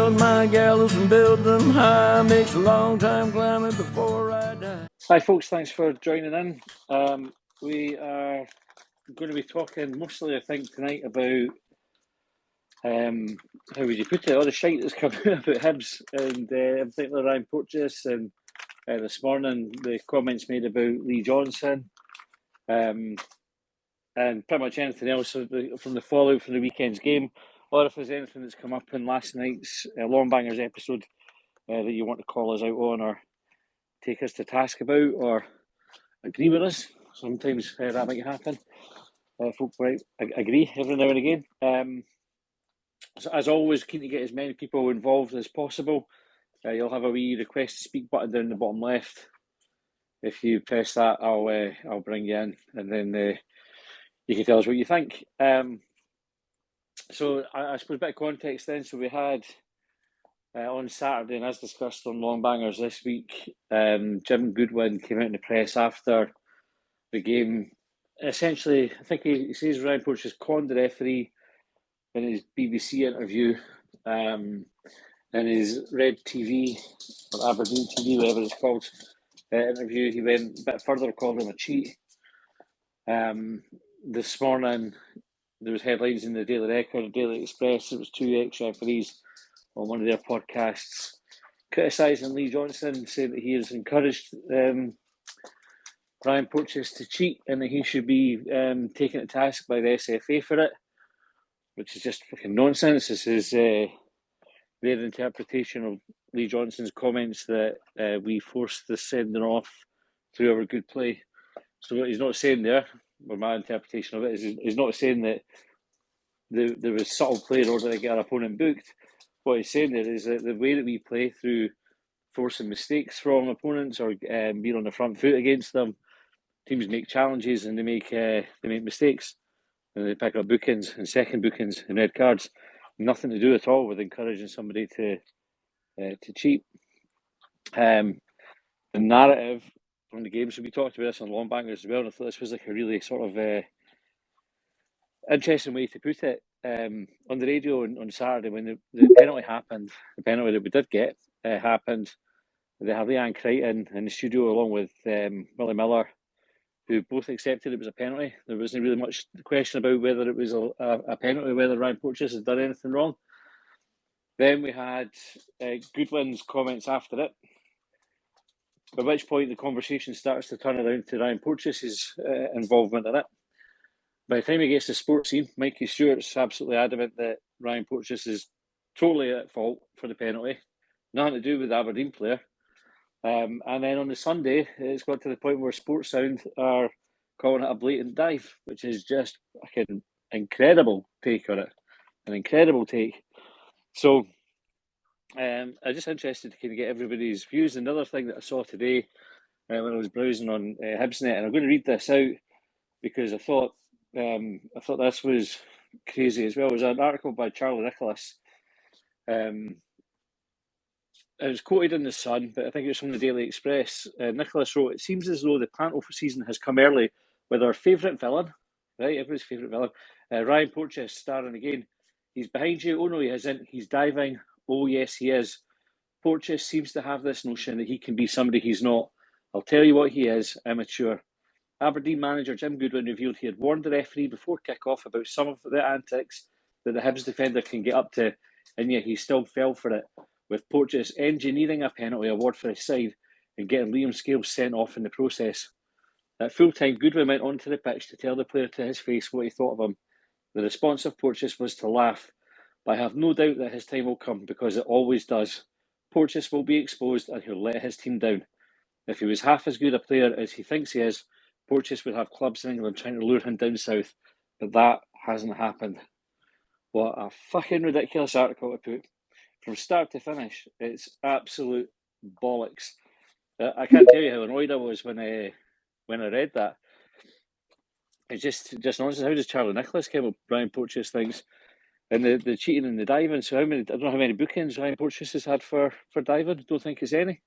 build my gallows and build them high. Makes a long time climbing before I die. Hi folks, thanks for joining in. We are going to be talking mostly, I think, tonight about how would you put it, all the shite that's coming out about Hibs, and in particular Ryan Porteous, and this morning the comments made about Lee Johnson, and pretty much anything else from the fallout from the weekend's game, or if there's anything that's come up in last night's Longbangers episode that you want to call us out on or take us to task about or agree with us. Sometimes that might happen. Folk might agree every now and again. So as always, keen to get as many people involved as possible. You'll have a wee request to speak button down the bottom left. If you press that, I'll bring you in, and then you can tell us what you think. So I suppose a bit of context then. So we had on Saturday, and as discussed on Longbangers this week, Jim Goodwin came out in the press after the game. Essentially, I think he says Ryan Porteous conned the referee in his BBC interview, in his Red TV, or Aberdeen TV, whatever it's called, interview. He went a bit further, called him a cheat. This morning, there was headlines in the Daily Record, the Daily Express. It was two ex-referees on one of their podcasts criticising Lee Johnson, saying that he has encouraged Ryan Porteous to cheat and that he should be taken to task by the SFA for it, which is just fucking nonsense. This is their interpretation of Lee Johnson's comments that we forced the sending off through our good play. So what he's not saying there, or my interpretation of it, is he's not saying that there was subtle play in order to get our opponent booked. What he's saying there is that the way that we play through forcing mistakes from opponents or being on the front foot against them, teams make challenges and they make mistakes and they pick up bookings and second bookings and red cards. Nothing to do at all with encouraging somebody to cheat. The narrative from the game, so we talked about this on Longbangers as well, and I thought this was like a really sort of interesting way to put it. On the radio on Saturday, when the penalty happened, the penalty that we did get happened, they had Leanne Crichton in the studio along with Willie Miller, who both accepted it was a penalty. There wasn't really much question about whether it was a penalty, whether Ryan Porteous had done anything wrong. Then we had Goodwin's comments after it, at which point the conversation starts to turn around to Ryan Porteous' involvement in it. By the time he gets to sports scene, Mikey Stewart's absolutely adamant that Ryan Porteous is totally at fault for the penalty, nothing to do with the Aberdeen player. And then on the Sunday, it's got to the point where Sports Sound are calling it a blatant dive, which is just an incredible take on it. An incredible take. So I'm just interested to kind of get everybody's views. Another thing that I saw today when I was browsing on Hibsnet, and I'm going to read this out because I thought this was crazy as well. It was an article by Charlie Nicholas. It was quoted in The Sun, but I think it was from the Daily Express. Nicholas wrote, "It seems as though the Panto season has come early with our favourite villain," right, everybody's favourite villain, Ryan Porteous starring again. "He's behind you. Oh no, he isn't. He's diving. Oh yes, he is. Porteous seems to have this notion that he can be somebody he's not. I'll tell you what he is, immature." Aberdeen manager Jim Goodwin revealed he had warned the referee before kick-off about some of the antics that the Hibs defender can get up to, and yet he still fell for it, with Porteous engineering a penalty award for his side and getting Liam Scales sent off in the process. At full-time, Goodwin went onto the pitch to tell the player to his face what he thought of him. The response of Porteous was to laugh, but I have no doubt that his time will come, because it always does. Porteous will be exposed and he'll let his team down. If he was half as good a player as he thinks he is, Porteous would have clubs in England trying to lure him down south, but that hasn't happened. What a fucking ridiculous article to put. From start to finish, it's absolute bollocks. I can't tell you how annoyed I was when I read that. It's just nonsense. How does Charlie Nicholas come up with Ryan Porteous things? And the cheating and the diving. So I don't know how many bookings Ryan Porteous has had for diving. Don't think it's any.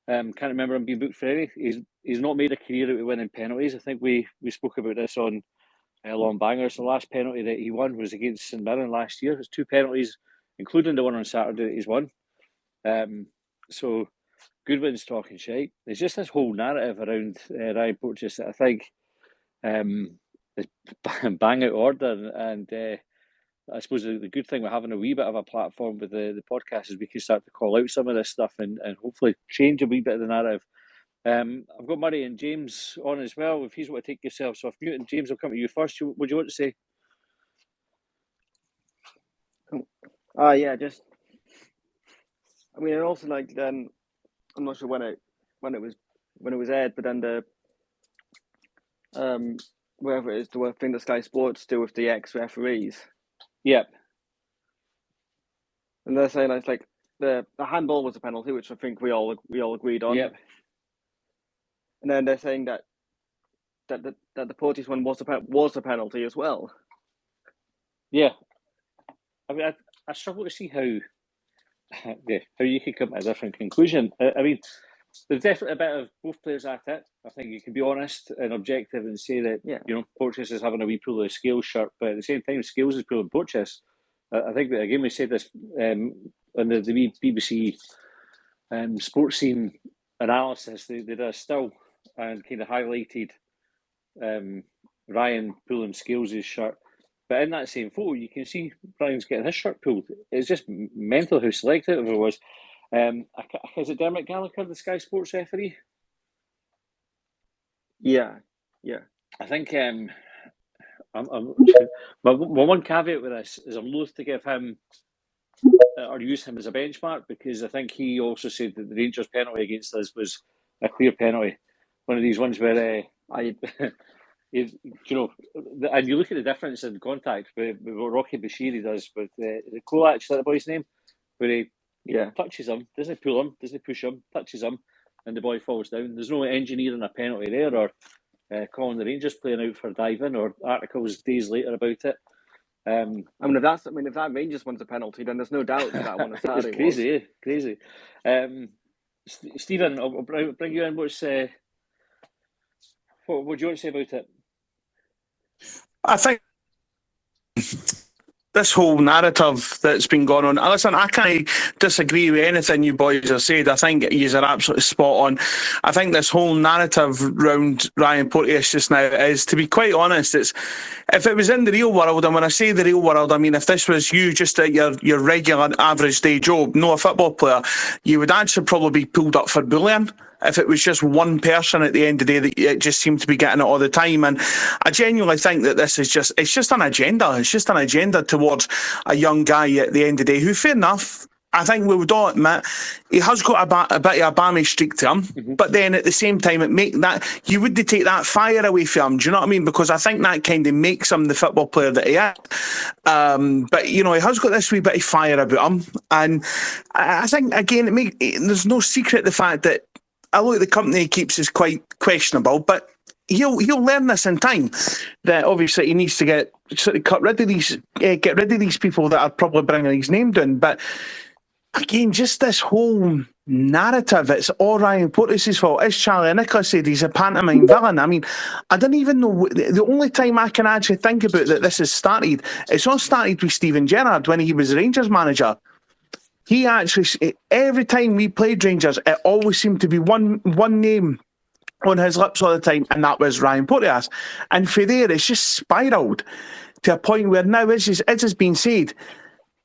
Can't remember him being booked for any. He's not made a career out of winning penalties. I think we spoke about this on Longbangers. The last penalty that he won was against St Mirren last year. It was 2 penalties including the one on Saturday that he's won. So Goodwin's talking shite. There's just this whole narrative around Ryan Porteous that I think is bang out order, and I suppose the good thing with having a wee bit of a platform with the podcast is we can start to call out some of this stuff and hopefully change a wee bit of the narrative. I've got Murray and James on as well. If you want to take yourselves off mute, and James, I'll come to you first. What do you want to say? Yeah, just I mean, and also like I'm not sure when it was aired, but then the wherever it is, the thing that Sky Sports do with the ex-referees. Yep. And they're saying it's like the handball was a penalty, which I think we all agreed on. Yep. And then they're saying that the Porteous one was a penalty as well. Yeah. I mean, I struggle to see how you could come to a different conclusion. I mean, there's definitely a bit of both players at it. I think you can be honest and objective and say that Porteous is having a wee pull of the Scales shirt, but at the same time, Scales is pulling Porteous. I think that again we said this on the wee BBC sports scene analysis. They did a still and kind of highlighted Ryan pulling Scales' shirt. But in that same photo, you can see Ryan's getting his shirt pulled. It's just mental how selective it was. Is it Dermot Gallagher, the Sky Sports referee? Yeah. I think my one caveat with this is I'm loath to give him or use him as a benchmark, because I think he also said that the Rangers penalty against us was a clear penalty. One of these ones where and you look at the difference in contact with what Rocky Bashiri does with the Kolach, is that the boy's name? Where he touches him, doesn't pull him, doesn't push him, touches him, and the boy falls down. There's no engineering a penalty there, or calling the Rangers playing out for diving, or articles days later about it. If that Rangers one's a penalty, then there's no doubt that one on Saturday. It's crazy, crazy. Stephen, I'll bring you in. What do you want to say about it? I think this whole narrative that's been going on, listen, I can't disagree with anything you boys have said. I think you are absolutely spot on. I think this whole narrative around Ryan Porteous just now is, to be quite honest, if it was in the real world, and when I say the real world, I mean if this was you just at your regular average day job, not a football player, you would actually probably be pulled up for bullying. If it was just one person at the end of the day that it just seemed to be getting it all the time. And I genuinely think that this is it's just an agenda. It's just an agenda towards a young guy at the end of the day who, fair enough, I think we would all admit, he has got a bit of a balmy streak to him. Mm-hmm. But then at the same time, you would take that fire away from him. Do you know what I mean? Because I think that kind of makes him the football player that he is. But, he has got this wee bit of fire about him. And I think, again, there's no secret the fact that I look, the company he keeps is quite questionable, but he'll learn this in time. That obviously he needs to get rid of these people that are probably bringing his name down. But again, just this whole narrative, it's all Ryan Porteous' fault. As Charlie Nicholas said, he's a pantomime villain. I mean, I don't even know. The only time I can actually think about that this has started, it's all started with Steven Gerrard when he was Rangers manager. He actually, every time we played Rangers, it always seemed to be one name on his lips all the time, and that was Ryan Porteous. And for there, it's just spiralled to a point where now, as has been said,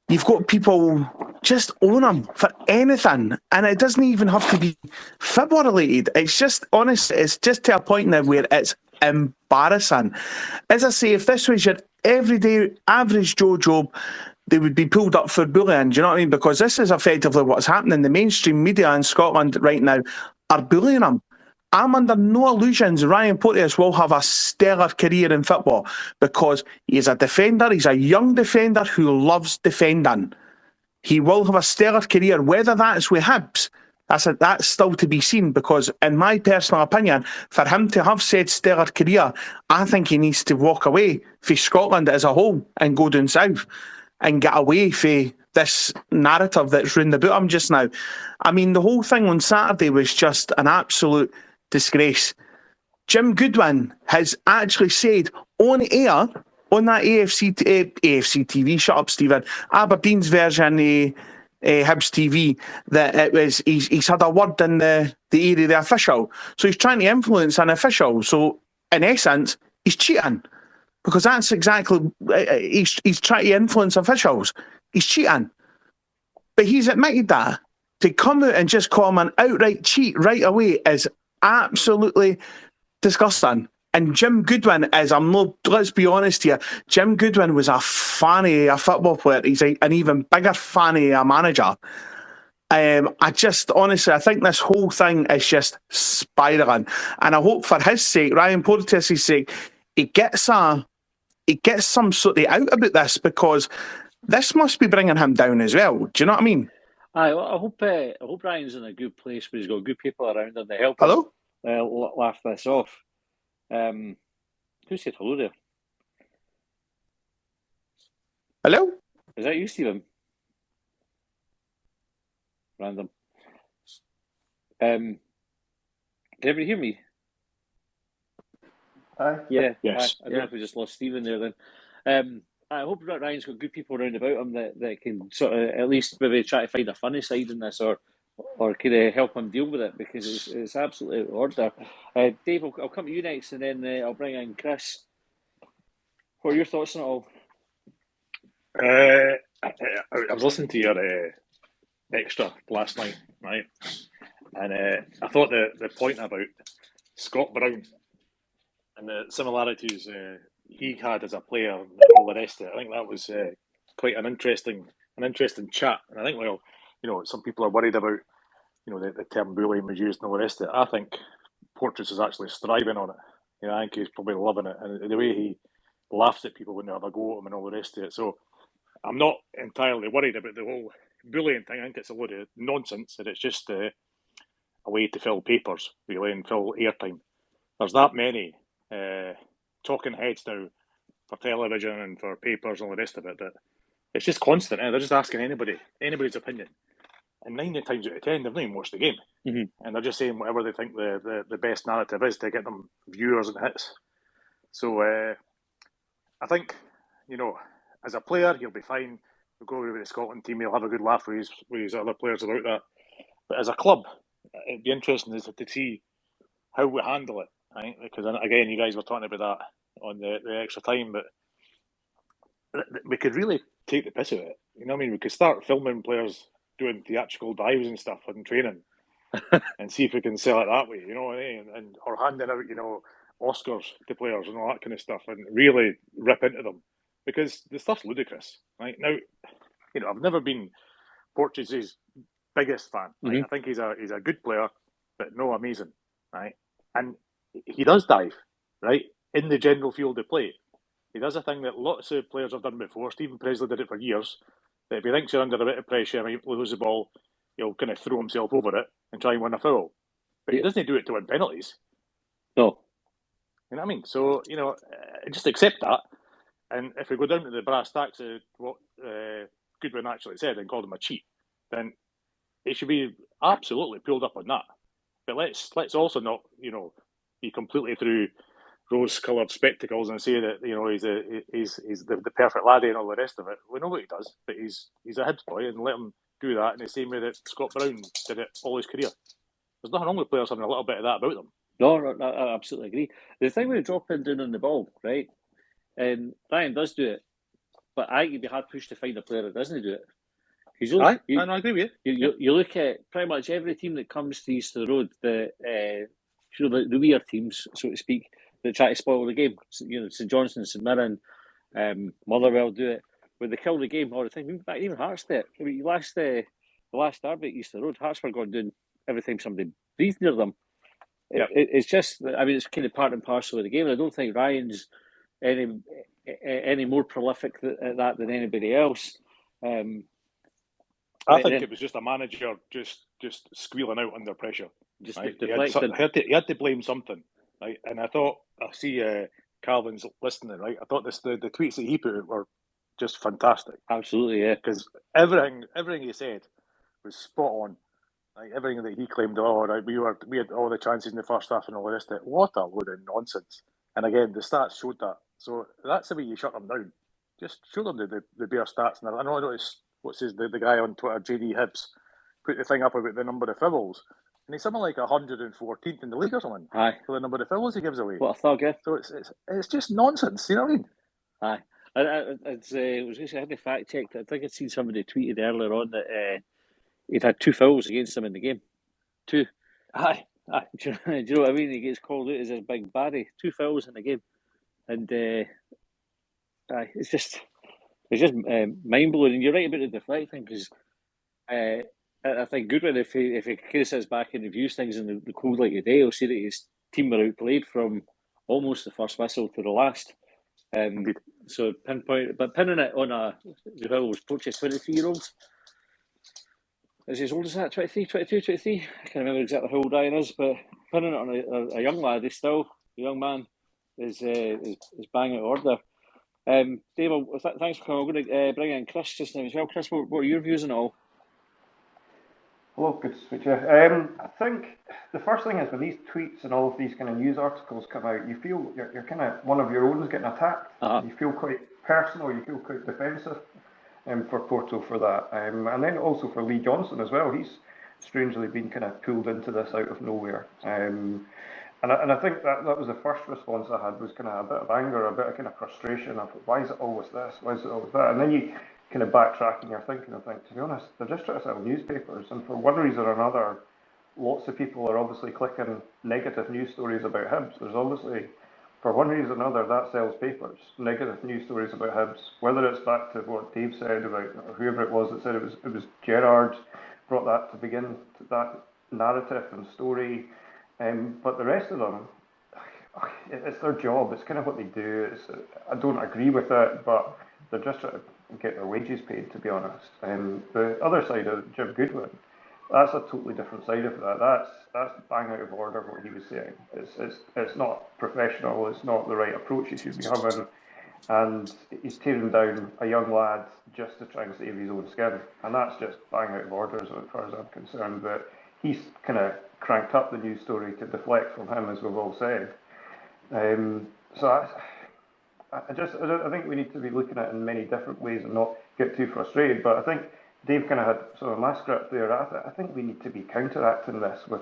you've got people just own him for anything, and it doesn't even have to be football related. It's just, honestly, it's just to a point now where it's embarrassing. As I say, if this was your everyday average Joe job, they would be pulled up for bullying. Do you know what I mean? Because this is effectively what's happening. The mainstream media in Scotland right now are bullying him. I'm under no illusions Ryan Porteous will have a stellar career in football, because he's a defender. He's a young defender who loves defending. He will have a stellar career, whether that's with Hibs. That's still to be seen, because in my personal opinion, for him to have said stellar career, I think he needs to walk away from Scotland as a whole and go down south and get away from this narrative that's round about him just now. I mean, the whole thing on Saturday was just an absolute disgrace. Jim Goodwin has actually said on air on that AFC TV, shut up, Stephen, Aberdeen's version of Hibs TV, that it was he's had a word in the area of the official. So he's trying to influence an official. So in essence, he's cheating. Because that's exactly, he's trying to influence officials. He's cheating. But he's admitted that. To come out and just call him an outright cheat right away is absolutely disgusting. And Jim Goodwin is, let's be honest here, Jim Goodwin was a fan of a football player. He's an even bigger fan of a manager. I think this whole thing is just spiralling. And I hope for his sake, Ryan Porteous' sake, he gets some sort of out about this, because this must be bringing him down as well. Do you know what I mean? I hope Ryan's in a good place where he's got good people around him to help Hello? him laugh this off. Who said hello there? Hello? Is that you, Stephen? Random. Can everybody hear me? Yeah. Yes. I don't know if we just lost Stephen there then. I hope Ryan's got good people around about him that can sort of at least maybe try to find a funny side in this, or can help him deal with it, because it's absolutely out of order. Dave, I'll come to you next, and then I'll bring in Chris. What are your thoughts on it all? I was listening to your extra last night, right? And I thought the point about Scott Brown and the similarities he had as a player and all the rest of it, I think that was quite an interesting chat. And I think, well, some people are worried about, the term bullying was used and all the rest of it. I think Porteous is actually striving on it. I think he's probably loving it, and the way he laughs at people when they have a go at him and all the rest of it. So I'm not entirely worried about the whole bullying thing. I think it's a load of nonsense, and it's just a way to fill papers, really, and fill airtime. There's that many talking heads now for television and for papers and all the rest of it, that it's just constant. They're just asking anybody's opinion. And 9 times out of 10, they've not even watched the game. Mm-hmm. And they're just saying whatever they think the best narrative is to get them viewers and hits. So I think, as a player, he'll be fine. He'll go over with the Scotland team. He'll have a good laugh with his other players about that. But as a club, it'd be interesting to see how we handle it. Right? Because, again, you guys were talking about that on the extra time, but we could really take the piss out of it. You know what I mean? We could start filming players doing theatrical dives and stuff in training and see if we can sell it that way, you know what I mean? Or handing out, Oscars to players and all that kind of stuff, and really rip into them, because the stuff's ludicrous. Right? Now, I've never been Porteous' biggest fan. Right? Mm-hmm. I think he's a good player, but no amazing. Right? And he does dive, right, in the general field of play. He does a thing that lots of players have done before. Stephen Presley did it for years. That if he thinks you're under a bit of pressure and he loses the ball, he'll kind of throw himself over it and try and win a foul. But he doesn't do it to win penalties. No. You know what I mean? So, just accept that. And if we go down to the brass tacks of what Goodwin actually said and called him a cheat, then it should be absolutely pulled up on that. But let's also not, be completely through rose-coloured spectacles and say that he's the perfect laddie and all the rest of it. We know what he does, but he's a Hibs boy, and let him do that in the same way that Scott Brown did it all his career. There's nothing wrong with players having a little bit of that about them. No, I absolutely agree. The thing with dropping down on the ball, right? And Ryan does do it, but I think you'd be hard pushed to find a player that doesn't do it. I agree with you. You look at pretty much every team that comes to East of the Road, the weird teams, so to speak, that try to spoil the game. St Johnstone, St Mirren, Motherwell do it, where they kill the game all the time. In fact, even Hearts did it. I mean, the last derby at East of the Road, Hearts were going down every time somebody breathed near them. Yep. It's just, I mean, it's kind of part and parcel of the game. And I don't think Ryan's any more prolific at that than anybody else. I think it was just a manager just squealing out under pressure. Just right? deflected. He had to blame something, right? And I thought, I see Calvin's listening, right? I thought the tweets that he put out were just fantastic. Absolutely, yeah. Because everything he said was spot on. Like everything that he claimed, we had all the chances in the first half and all the rest of it. What a load of nonsense! And again, the stats showed that So that's the way you shut them down. Just show them the bare stats. And I know it's the guy on Twitter, JD Hibs, put the thing up about the number of fouls, and he's something like 114th in the league or something. Aye. For the number of fouls he gives away. What a thug, eh? So it's just nonsense. You know what I mean? Aye. I was going to say, I had to fact check. I think I'd seen somebody tweeted earlier on that he'd had 2 fouls against him in the game. 2. Aye. Do you know what I mean? He gets called out as his big baddie. 2 fouls in the game, and it's just mind blowing. And you're right about the deflecting, because I think Goodwin, if he kind of sits back and reviews things in the cold light of day, he'll see that his team were outplayed from almost the first whistle to the last. So pinning it on who was Porteous, 23-year-old. Is he as old as that? 23, 22, 23? I can't remember exactly how old Ryan is, but pinning it on a young lad, he's still a young man, is bang out of order. Dave, thanks for coming. I'm going to bring in Chris just now as well. Chris, what are your views on it all? Hello, good to speak to you. I think the first thing is when these tweets and all of these kind of news articles come out, you feel you're kind of one of your own is getting attacked. You feel quite personal, you feel quite defensive for Porto for that. And then also for Lee Johnson as well. He's strangely been kind of pulled into this out of nowhere. And I think that was the first response I had, was kind of a bit of anger, a bit of kind of frustration of why is it always this, why is it always that? And then you kind of backtrack and you're thinking, I think, to be honest, they're just trying to sell newspapers, and for one reason or another, lots of people are obviously clicking negative news stories about Hibs. There's obviously, for one reason or another, that sells papers, negative news stories about Hibs, whether it's back to what Dave said about, or whoever it was that said it was Gerrard brought that to begin, that narrative and story, but the rest of them, it's their job, it's kind of what they do. I don't agree with it, but they're just trying to get their wages paid, to be honest. The other side of Jim Goodwin, that's a totally different side of that. That's bang out of order what he was saying. It's not professional, it's not the right approach he should be having, and he's tearing down a young lad just to try and save his own skin, and that's just bang out of order as far as I'm concerned. But he's kind of cranked up the news story to deflect from him, as we've all said. So I think we need to be looking at it in many different ways and not get too frustrated. But I think Dave kind of had sort of my script there. I think we need to be counteracting this with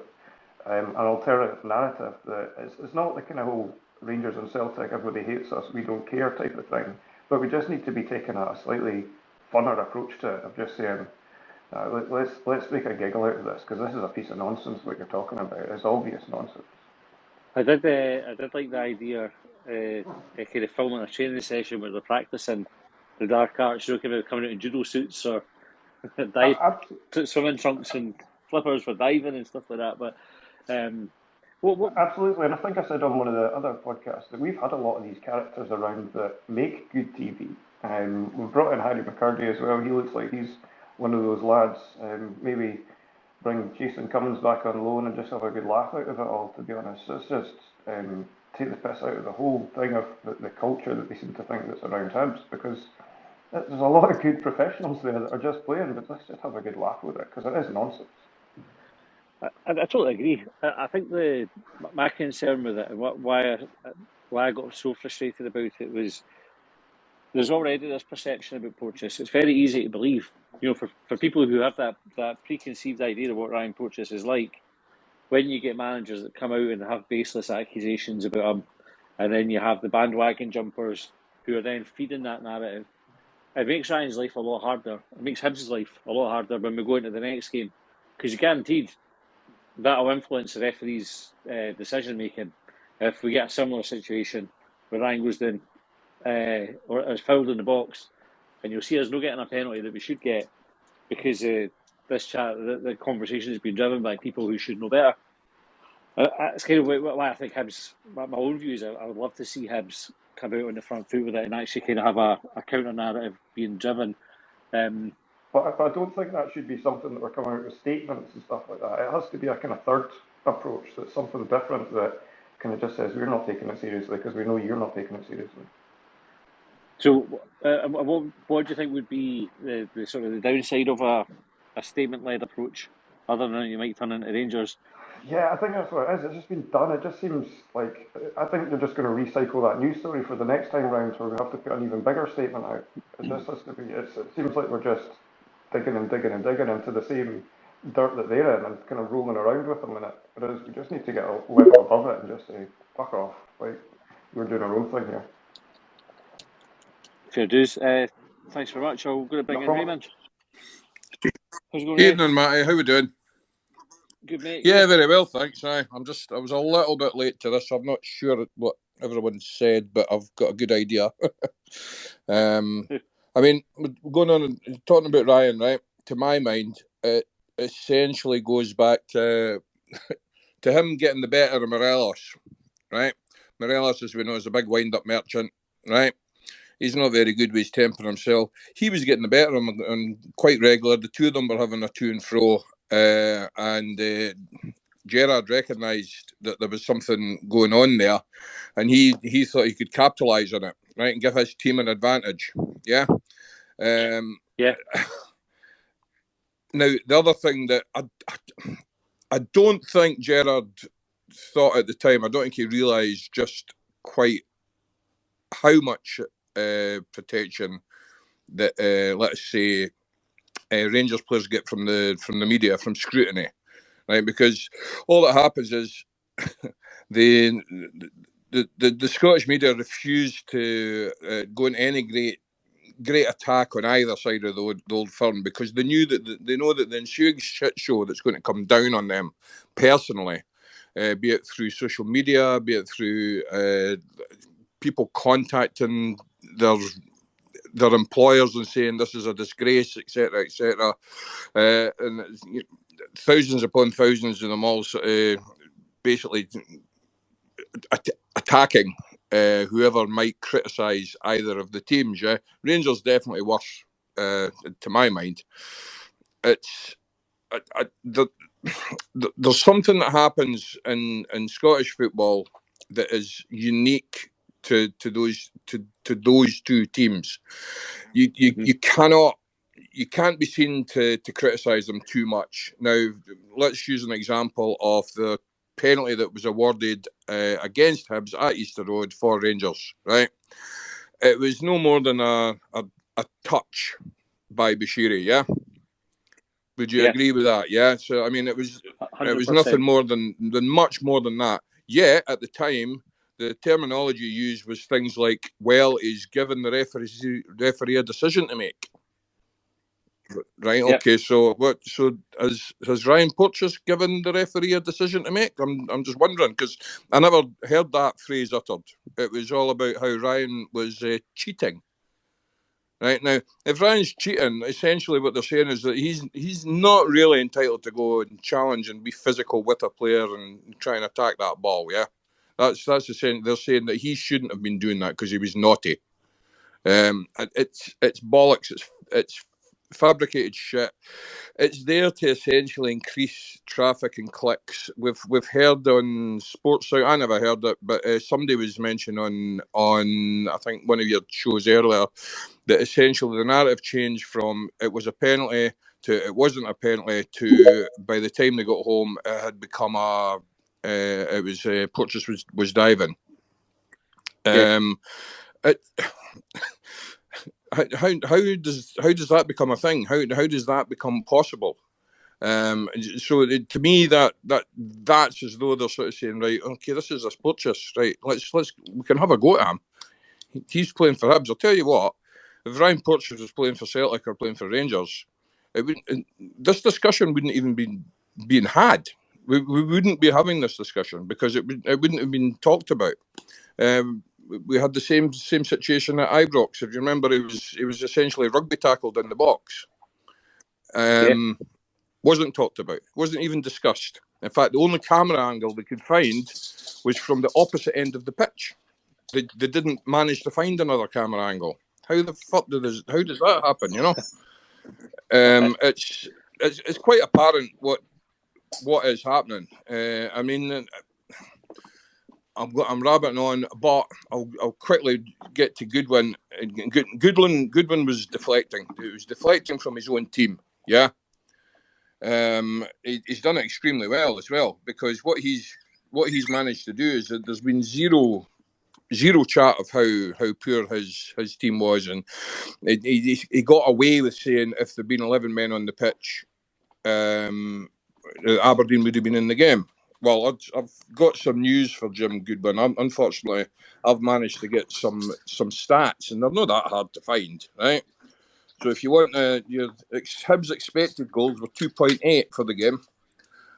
an alternative narrative that it's not the kind of whole Rangers and Celtic, everybody hates us, we don't care type of thing. But we just need to be taking a slightly funner approach to it, of just saying, let's make a giggle out of this, because this is a piece of nonsense what you're talking about. It's obvious nonsense. I did like the idea, kind of filming a training session where they're practicing the dark arts, coming out in judo suits or swimming trunks and flippers for diving and stuff like that. But absolutely, and I think I said on one of the other podcasts that we've had a lot of these characters around that make good TV. We've brought in Harry McCurdy as well. He looks like he's one of those lads. Maybe bring Jason Cummins back on loan and just have a good laugh out of it all, to be honest. So it's just take the piss out of the whole thing of the culture that they seem to think that's around Hibs, because there's a lot of good professionals there that are just playing, but let's just have a good laugh with it, because it is nonsense. I totally agree. I think my concern with it, and why I got so frustrated about it, was there's already this perception about Porteous. It's very easy to believe, for people who have that preconceived idea of what Ryan Porteous is like. When you get managers that come out and have baseless accusations about him, and then you have the bandwagon jumpers who are then feeding that narrative, it makes Ryan's life a lot harder. It makes Hibs' life a lot harder when we go into the next game, because you're guaranteed that'll influence the referee's decision making. If we get a similar situation where Ryan goes down or is fouled in the box, and you'll see us not getting a penalty that we should get, because this chat, the conversation has been driven by people who should know better. It's kind of why I think Hibs, my own view is I would love to see Hibs come out on the front foot with it and actually kind of have a counter narrative being driven. But I don't think that should be something that we're coming out with statements and stuff like that. It has to be a kind of third approach, that's something different that kind of just says we're not taking it seriously because we know you're not taking it seriously. So, what do you think would be the sort of the downside of a statement-led approach, other than you might turn into Rangers? Yeah, I think that's what it is. It's just been done. It just seems like I think they're just going to recycle that news story for the next time round, where we have to put an even bigger statement out. It just has to be. It seems like we're just digging and digging and digging into the same dirt that they're in and kind of rolling around with them in it. Whereas we just need to get a level above it and just say, fuck off. Like, we're doing our own thing here. Fair dues. Thanks very much. I'm going to bring No in problem. Raymond. How's it going, Ray? Evening, Matty. How we doing? Good, mate. Yeah, You? very well, thanks. I was a little bit late to this. I'm not sure what everyone said, but I've got a good idea. I mean, going on and talking about Ryan, right? To my mind, it essentially goes back to to him getting the better of Morelos, right? Morelos, as we know, is a big wind-up merchant, right? He's not very good with his temper himself. He was getting the better of him and quite regular. The two of them were having a to and fro, and Gerrard recognised that there was something going on there, and he thought he could capitalise on it, right, and give his team an advantage. Yeah. Yeah. Now, the other thing that I don't think Gerrard thought at the time, I don't think he realised just quite how much protection that, let's say, Rangers players get from the media, from scrutiny, right? Because all that happens is the Scottish media refused to go into any great attack on either side of the old firm, because they knew that they know that the ensuing shit show that's going to come down on them personally, be it through social media, be it through people contacting their employers and saying this is a disgrace, etc., etc., and thousands upon thousands of them all basically attacking whoever might criticise either of the teams. Yeah, Rangers definitely worse, to my mind. It's there's something that happens in Scottish football that is unique to those two teams. You can't be seen to criticise them too much. Now, let's use an example of the penalty that was awarded against Hibs at Easter Road for Rangers, right? It was no more than a touch by Bashiri, yeah? Would you agree with that? Yeah. So I mean, it was 100%. nothing more than much more than that. Yeah, at the time, the terminology used was things like, "Well, he's given the referee a decision to make." Right. Yep. Okay. So what? So has Ryan Porteous given the referee a decision to make? I'm just wondering, because I never heard that phrase uttered. It was all about how Ryan was cheating. Right now, if Ryan's cheating, essentially what they're saying is that he's not really entitled to go and challenge and be physical with a player and try and attack that ball. Yeah, that's the saying. They're saying that he shouldn't have been doing that because he was naughty. It's bollocks. It's fabricated shit. It's there to essentially increase traffic and clicks. We've heard on Sports Out, I never heard it, but somebody was mentioning on I think one of your shows earlier that essentially the narrative changed from it was a penalty to it wasn't a penalty to by the time they got home it had become it was Porteous was diving. How does that become a thing? How does that become possible? So to me that's as though they're sort of saying, right, okay, this is a Porteous, right? Let's we can have a go at him. He's playing for Hibs. I'll tell you what, if Ryan Porteous was playing for Celtic or playing for Rangers, this discussion wouldn't even be being had. We wouldn't be having this discussion because it wouldn't have been talked about. We had the same situation at Ibrox. If you remember, it was essentially rugby tackled in the box. Wasn't talked about. Wasn't even discussed. In fact, the only camera angle they could find was from the opposite end of the pitch. They didn't manage to find another camera angle. How the fuck how does that happen? You know, it's quite apparent what is happening. I mean, I'm rabbiting on, but I'll quickly get to Goodwin. Goodwin was deflecting. He was deflecting from his own team. Yeah. He's done it extremely well as well, because what he's managed to do is that there's been zero chat of how poor his team was, and he got away with saying if there'd been 11 men on the pitch, Aberdeen would have been in the game. Well, I've got some news for Jim Goodwin. Unfortunately, I've managed to get some stats, and they're not that hard to find, right? So if you want, your Hibs expected goals were 2.8 for the game.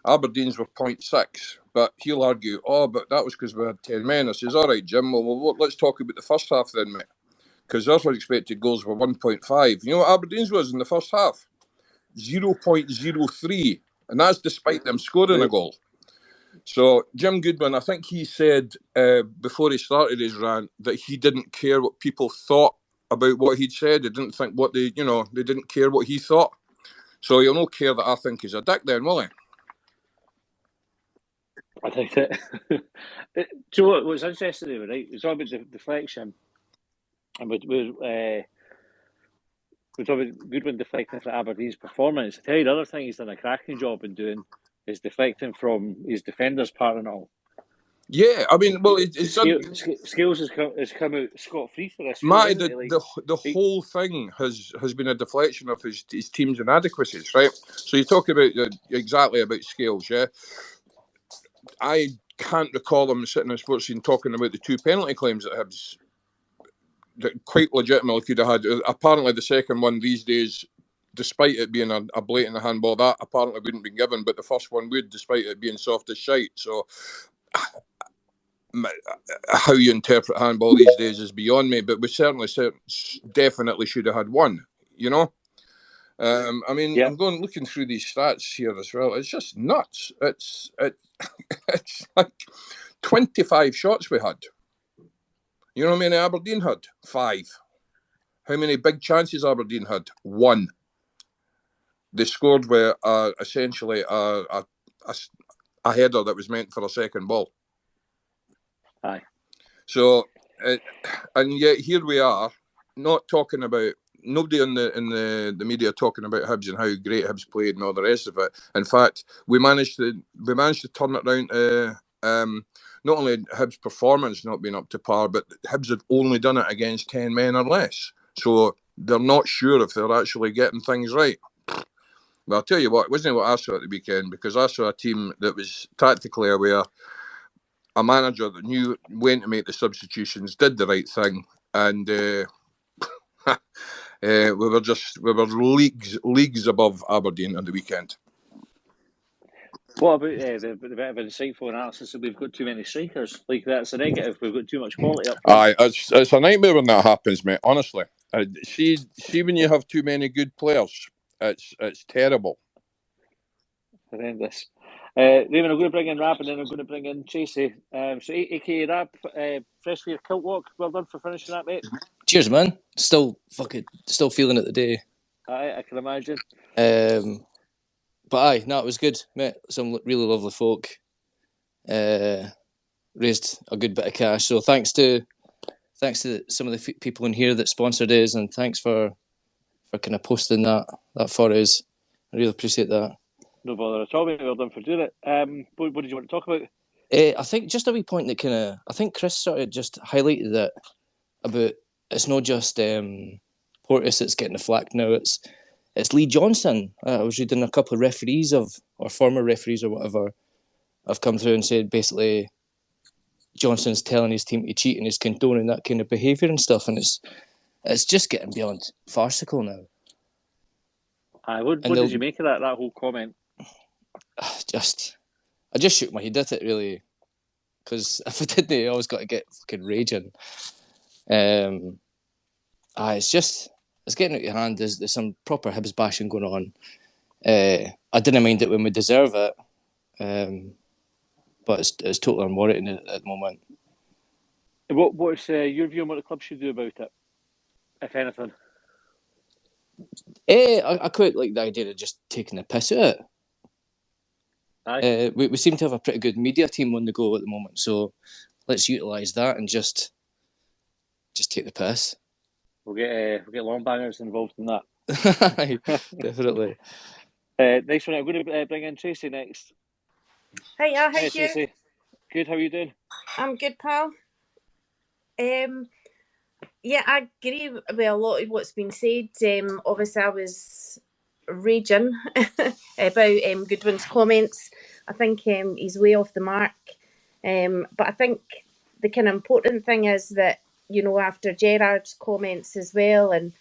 Aberdeen's were 0.6. But he'll argue, but that was because we had 10 men. I says, all right, Jim, well, let's talk about the first half then, mate. Because our expected goals were 1.5. You know what Aberdeen's was in the first half? 0.03. And that's despite them scoring a goal. So Jim Goodwin, I think he said before he started his rant that he didn't care what people thought about what he'd said. They didn't think they didn't care what he thought. So he'll not care that I think he's a dick then, will he? I think that. Do you know what was interesting, right? It was all about the deflection, and we're talking about Goodwin deflecting from Aberdeen's performance. I tell you, the other thing he's done a cracking job in doing is deflecting from his defenders' part and all. Yeah, I mean, well, Scales has come out scot-free for this. The whole thing has been a deflection of his team's inadequacies, right? So you talk about exactly about Scales, yeah. I can't recall him sitting in sports scene talking about the 2 penalty claims that Hibs that quite legitimately could have had. Apparently, the second one these days, despite it being a blatant handball, that apparently wouldn't be given, but the first one would, despite it being soft as shite. So how you interpret handball these days is beyond me, but we definitely should have had one, you know? I mean, yeah. I'm looking through these stats here as well. It's just nuts. It's like 25 shots we had. You know how many Aberdeen had? 5. How many big chances Aberdeen had? 1. They scored with essentially a header that was meant for a second ball. Aye. So, and yet here we are, not talking about, nobody in the media talking about Hibs and how great Hibs played and all the rest of it. In fact, we managed to turn it around. Not only Hibs' performance not being up to par, but Hibs had only done it against 10 men or less. So they're not sure if they're actually getting things right. But I'll tell you what, it wasn't what I saw at the weekend, because I saw a team that was tactically aware, a manager that knew when to make the substitutions, did the right thing, and we were leagues above Aberdeen on the weekend. What about the bit of insightful analysis that we've got too many strikers? Like, that's a negative. We've got too much quality up front. Aye, it's a nightmare when that happens, mate. Honestly, see when you have too many good players, it's terrible. Horrendous. Raymond, I'm going to bring in Rab, and then I'm going to bring in Chasey. So, aka Rab, fresh for your kilt walk. Well done for finishing that, mate. Cheers, man. Still feeling it today. Aye, I can imagine. But aye, no, it was good. Met some really lovely folk. Raised a good bit of cash. So thanks to some of the people in here that sponsored us, and thanks for kind of posting that for us. I really appreciate that. No bother at all. Well done for doing it. What did you want to talk about? I think just a wee point that I think Chris sort of just highlighted that about it's not just Porteous that's getting the flack now. It's Lee Johnson. I was reading a couple of referees or former referees or whatever have come through and said basically Johnson's telling his team to cheat and he's condoning that kind of behaviour and stuff, and it's just getting beyond farcical now. What did you make of that whole comment? I just shook my head at it, really, because if I didn't, I always got to get fucking raging. It's getting out of hand. There's some proper Hibs bashing going on. I didn't mind it when we deserve it, but it's totally unwarranted at the moment. What's your view on what the club should do about it, if anything? I quite like the idea of just taking the piss out of it. Aye. We seem to have a pretty good media team on the go at the moment, so let's utilise that and just take the piss. We'll get Longbangers involved in that. Definitely. Nice one. I'm going to bring in Tracy next. Hiya, how's you? Tracy. Good, how are you doing? I'm good, pal. Yeah, I agree with a lot of what's been said. Obviously, I was raging about Goodwin's comments. I think he's way off the mark. But I think the kind of important thing is that, you know, after Gerrard's comments as well and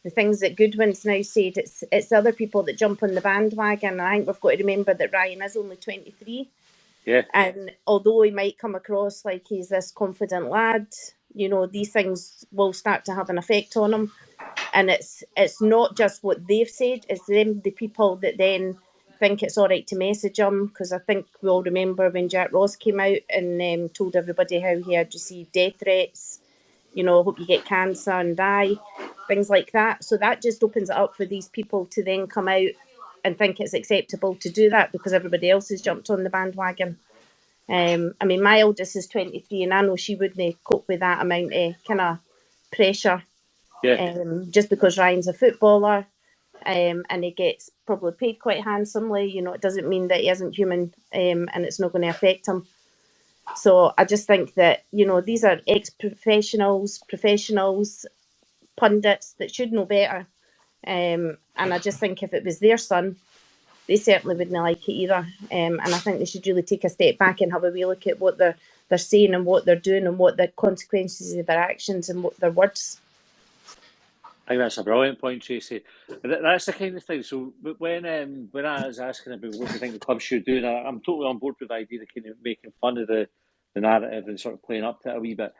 the things that Goodwin's now said, it's other people that jump on the bandwagon. I think we've got to remember that Ryan is only 23. Yeah. And although he might come across like he's this confident lad, you know, these things will start to have an effect on him. And it's not just what they've said, it's them, the people that then think it's all right to message him. Because I think we all remember when Jack Ross came out and told everybody how he had received death threats, you know, hope you get cancer and die, things like that. So that just opens it up for these people to then come out and think it's acceptable to do that because everybody else has jumped on the bandwagon. I mean, my eldest is 23 and I know she wouldn't cope with that amount of kind of pressure. Yeah. Just because Ryan's a footballer and he gets probably paid quite handsomely, you know, it doesn't mean that he isn't human and it's not going to affect him. So I just think that, you know, these are ex-professionals, professionals, pundits that should know better. And I just think if it was their son, they certainly wouldn't like it either. And I think they should really take a step back and have a wee look at what they're saying and what they're doing and what the consequences of their actions and what their words. I think that's a brilliant point, Tracy. That's the kind of thing. So when I was asking about what do you think the club should do, and I'm totally on board with the idea of kind of making fun of the narrative and sort of playing up to it a wee bit.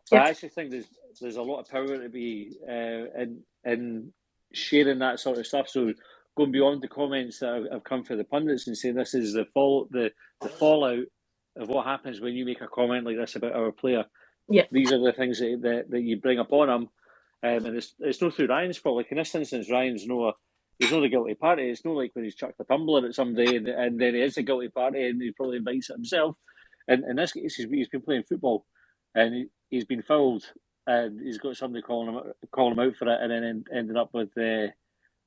But yeah. I actually think there's a lot of power to be in sharing that sort of stuff. So going beyond the comments that have come from the pundits and saying this is the fallout of what happens when you make a comment like this about our player. Yeah. These are the things that you bring up on him. And it's not through Ryan's fault. Like in this instance, Ryan's he's not the guilty party. It's not like when he's chucked a tumbler at somebody and then he is a guilty party and he probably invites it himself. And in this case, he's been playing football and he's been fouled and he's got somebody calling him out for it and then ended up with, like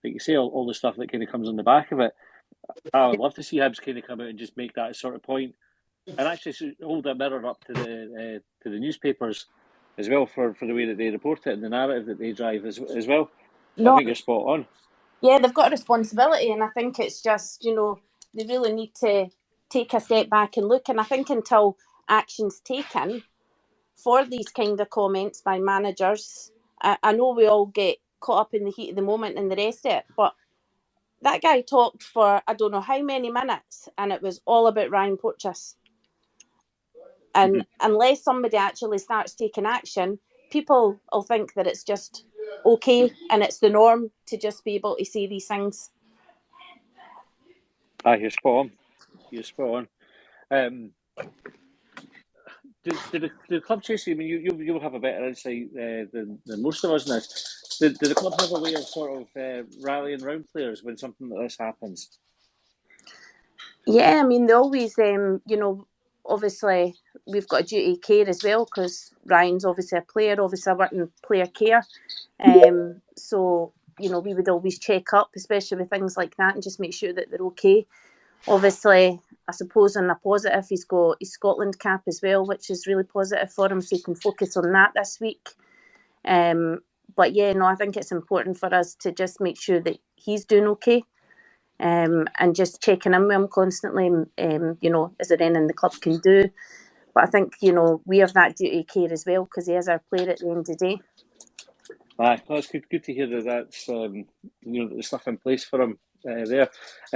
you say, all the stuff that kind of comes on the back of it. I would love to see Hibs kind of come out and just make that sort of point and actually hold that mirror up to the newspapers as well for the way that they report it and the narrative that they drive as well. I think you're spot on. Yeah, they've got a responsibility and I think it's just, you know, they really need to take a step back and look. And I think until action's taken for these kind of comments by managers, I know we all get caught up in the heat of the moment and the rest of it, but that guy talked for I don't know how many minutes and it was all about Ryan Porteous. And unless somebody actually starts taking action, people will think that it's just okay and it's the norm to just be able to say these things. You're spot on. You're spot on. Do the club, Tracy, I mean, you'll have a better insight than most of us in this. Do the club have a way of sort of rallying around players when something like this happens? Yeah, I mean, they always, you know, obviously we've got a duty of care as well because Ryan's obviously a player, obviously working player care. So, you know, we would always check up, especially with things like that and just make sure that they're okay. Obviously, I suppose on a positive, he's got his Scotland cap as well, which is really positive for him, so he can focus on that this week. But yeah, no, I think it's important for us to just make sure that he's doing okay. And just checking in with him constantly, you know, is there anything the club can do? But I think, you know, we have that duty of care as well because he is our player at the end of the day. That's good to hear that's you know, the stuff in place for him there.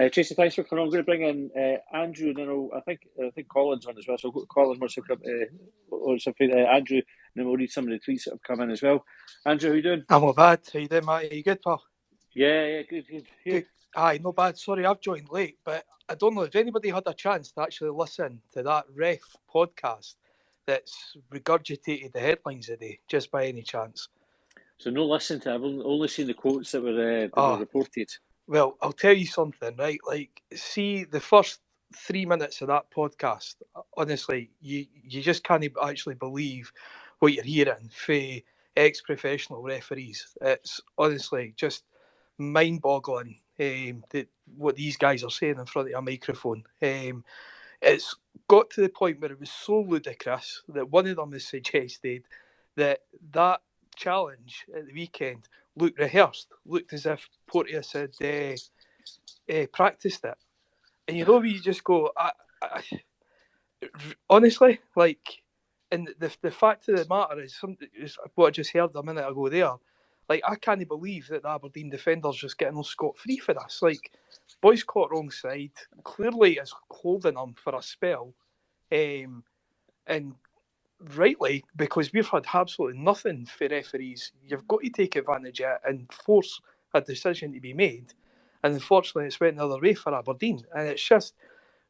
Tracy, thanks for coming on. I'm going to bring in Andrew, and then I think Colin's on as well. So Colin wants to come Andrew, and then we'll read some of the tweets that have come in as well. Andrew, how are you doing? I'm not bad. How you doing, Matt? Are you good, pal? Yeah, good. Aye, not bad. Sorry, I've joined late, but I don't know if anybody had a chance to actually listen to that ref podcast that's regurgitated the headlines today, just by any chance. So no listen to it. I've only seen the quotes that were reported. Well, I'll tell you something, right? Like, see, the first 3 minutes of that podcast, honestly, you just can't actually believe what you're hearing from ex-professional referees. It's honestly just mind-boggling. The what these guys are saying in front of a microphone. It's got to the point where it was so ludicrous that one of them has suggested that challenge at the weekend looked rehearsed, looked as if Porteous had practiced it. And you just go, honestly, like, and the fact of the matter is what I just heard a minute ago there. Like, I can't believe that the Aberdeen defender's just getting scot-free for this. Like, boys caught wrong side, clearly is holding them for a spell, and rightly, because we've had absolutely nothing for referees. You've got to take advantage of it and force a decision to be made. And unfortunately, it's went the other way for Aberdeen. And it's just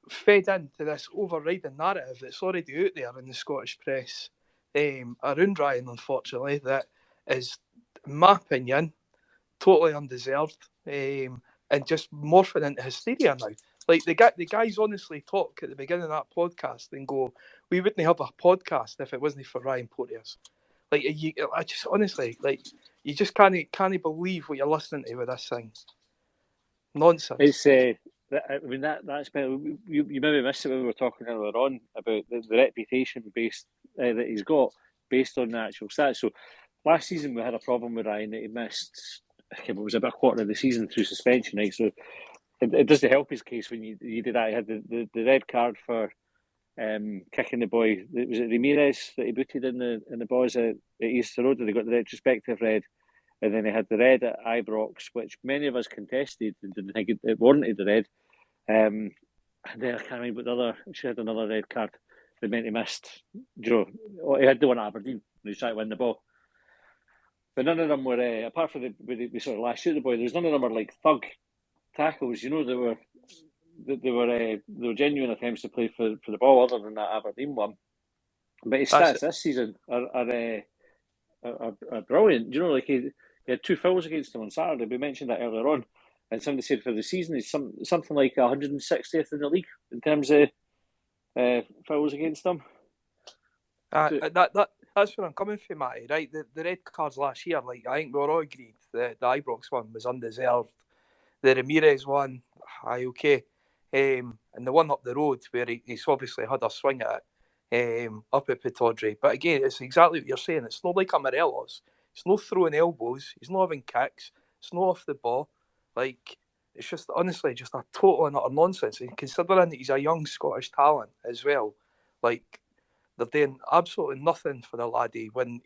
fed into this overriding narrative that's already out there in the Scottish press around Ryan, unfortunately, that is, in my opinion, totally undeserved and just morphing into hysteria now. Like, the guys honestly talk at the beginning of that podcast and go, we wouldn't have a podcast if it wasn't for Ryan Porteous. Like, I just honestly, like, you just can't believe what you're listening to with this thing. Nonsense. It's I mean that's you maybe missed it when we were talking earlier on about the reputation based that he's got based on the actual stats. So last season we had a problem with Ryan that he missed. It was about a quarter of the season through suspension, right? So it doesn't help his case when you did that. He had the red card for kicking the boy. Was it Ramirez that he booted in the boys at Easter Road? They got the retrospective red. And then they had the red at Ibrox, which many of us contested and didn't think it warranted the red. And then I can't remember what the other. She had another red card that meant he missed. Joe, he had the one at Aberdeen when he was trying to win the ball. But none of them were, apart from the sort of last shoot the boy. There was none of them were like thug tackles. They were genuine attempts to play for the ball, other than that Aberdeen one. But his stats this season are brilliant. Like he had 2 fouls against him on Saturday. We mentioned that earlier on, and somebody said for the season he's something like 160th in the league in terms of fouls against him. That's where I'm coming from, Matty. Right, the red cards last year, like, I think we were all agreed that the Ibrox one was undeserved. The Ramirez one, okay, and the one up the road where he's obviously had a swing at it. Up at Pittodrie. But again, it's exactly what you're saying. It's not like a Morelos. It's no throwing elbows. He's not having kicks. It's not off the ball. Like, it's just, honestly, just a total and utter nonsense. And considering that he's a young Scottish talent as well, like, they're doing absolutely nothing for the laddie when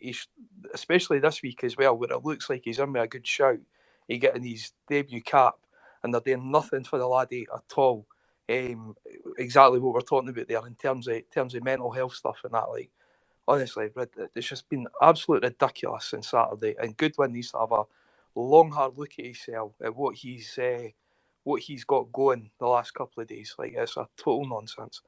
especially this week as well, where it looks like he's in with a good shout. He's getting his debut cap, and they're doing nothing for the laddie at all. Exactly what we're talking about there in terms of mental health stuff and that. Like, honestly, it's just been absolutely ridiculous since Saturday. And Goodwin needs to have a long, hard look at himself at what he's got going the last couple of days. Like, it's a total nonsense.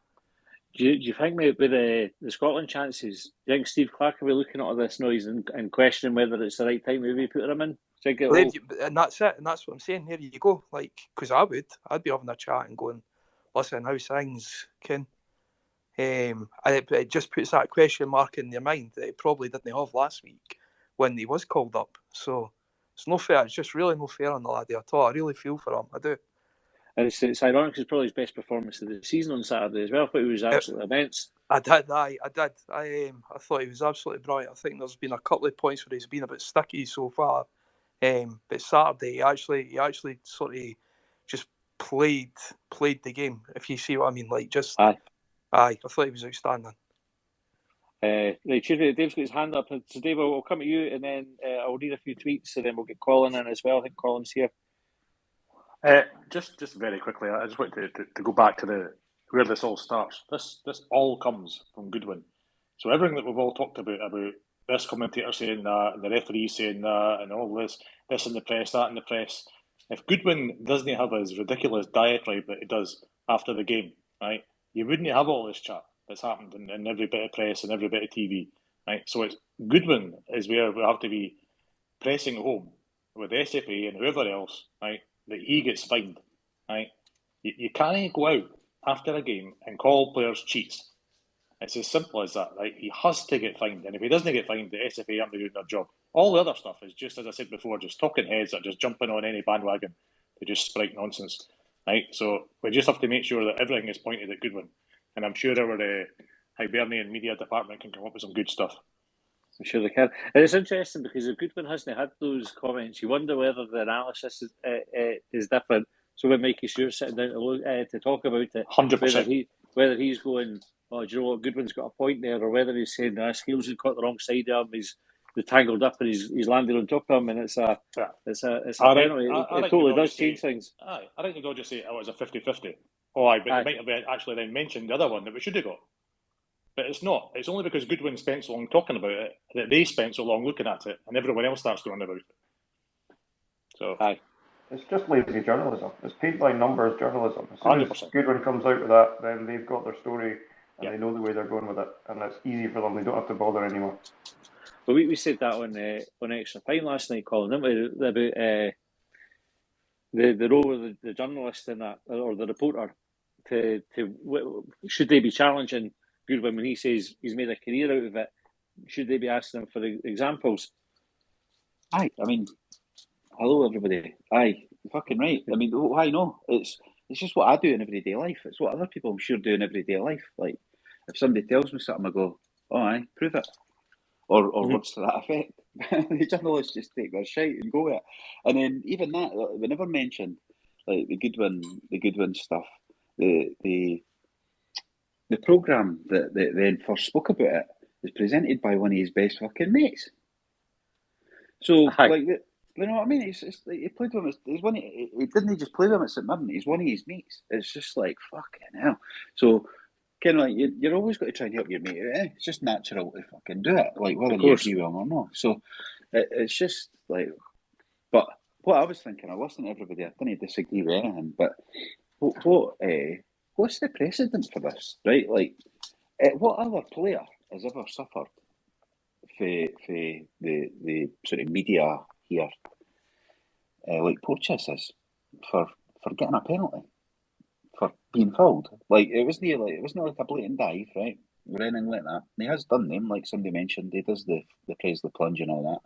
Do you think with the Scotland chances, do you think Steve Clarke will be looking at all this noise and questioning whether it's the right time maybe put him in? And that's it. And that's what I'm saying. Here you go. Like, because I'd be having a chat and going, listen, how's things, Ken? And it just puts that question mark in their mind that it probably didn't have last week when he was called up. So it's no fair. It's just really no fair on the laddie at all. I really feel for him. I do. And it's ironic, it's probably his best performance of the season on Saturday as well. I thought he was absolutely immense. I did. I thought he was absolutely brilliant. I think there's been a couple of points where he's been a bit sticky so far. But Saturday, he actually sort of just played the game, if you see what I mean. Like, just I thought he was outstanding. Right, cheers. Dave's got his hand up. So Dave, I'll come to you, and then I'll read a few tweets, and then we'll get Colin in as well. I think Colin's here. Just very quickly, I just want to go back to where this all starts. This all comes from Goodwin. So everything that we've all talked about this commentator saying that, and the referee saying that, and all this in the press, that in the press. If Goodwin doesn't have his ridiculous diatribe that he does after the game, right, you wouldn't have all this chat that's happened in every bit of press and every bit of TV, right? So it's Goodwin is where we have to be pressing home with SFA and whoever else, right, that he gets fined, right? You can't go out after a game and call players cheats. It's as simple as that, right? He has to get fined, and if he doesn't get fined, the SFA aren't doing their job. All the other stuff is just, as I said before, just talking heads that are just jumping on any bandwagon to just sprite nonsense. right? So we just have to make sure that everything is pointed at Goodwin, and I'm sure our Hibernian media department can come up with some good stuff. I'm sure they can. And it's interesting because if Goodwin hasn't had those comments, you wonder whether the analysis is different. So when Mikey Stewart's sitting down to talk about it, 100%. Whether he's going, oh, do you know what, Goodwin's got a point there, or whether he's saying, Skills has caught the wrong side of him, he's tangled up and he's landed on top of him, and it's a penalty. It totally does change things. I think the Dodgers say it was a 50-50. But they might have actually then mentioned the other one that we should have got. But it's not. It's only because Goodwin spent so long talking about it that they spent so long looking at it, and everyone else starts to run about it. So, it's just lazy journalism. It's paid by numbers journalism. As soon 100%. as Goodwin comes out with that, then they've got their story and they know the way they're going with it, and it's easy for them. They don't have to bother anymore. But we said that on Extra Time last night, Colin, didn't we? About the role of the journalist in that, or the reporter, to should they be challenging Goodwin when he says he's made a career out of it? Should they be asking him for examples? Aye, I mean, hello everybody. Aye, fucking right. I mean, why no? It's just what I do in everyday life. It's what other people I'm sure do in everyday life. Like, if somebody tells me something, I go, oh aye, prove it. Or words to that effect. The journalists just take their shite and go with it. And then even that, we never mentioned like the Goodwin stuff. The programme that then first spoke about it is presented by one of his best fucking mates. So like, you know what I mean? It's like he played with him. He's one. He didn't just play with him at St Mirren. He's one of his mates. It's just like fucking hell. So kind of like you're always got to try and help your mate. It's just natural to fucking do it, like whether you agree with him or not. So it's just like. But what I was thinking, I listened to everybody. I didn't disagree with anything. But what's the precedent for this, right? Like, what other player has ever suffered for the sort of media here, like Porteous is, for getting a penalty, for being fouled? Like, it wasn't like a blatant dive, right, or anything like that. And he has done them, like somebody mentioned. He does the Presley plunge and all that.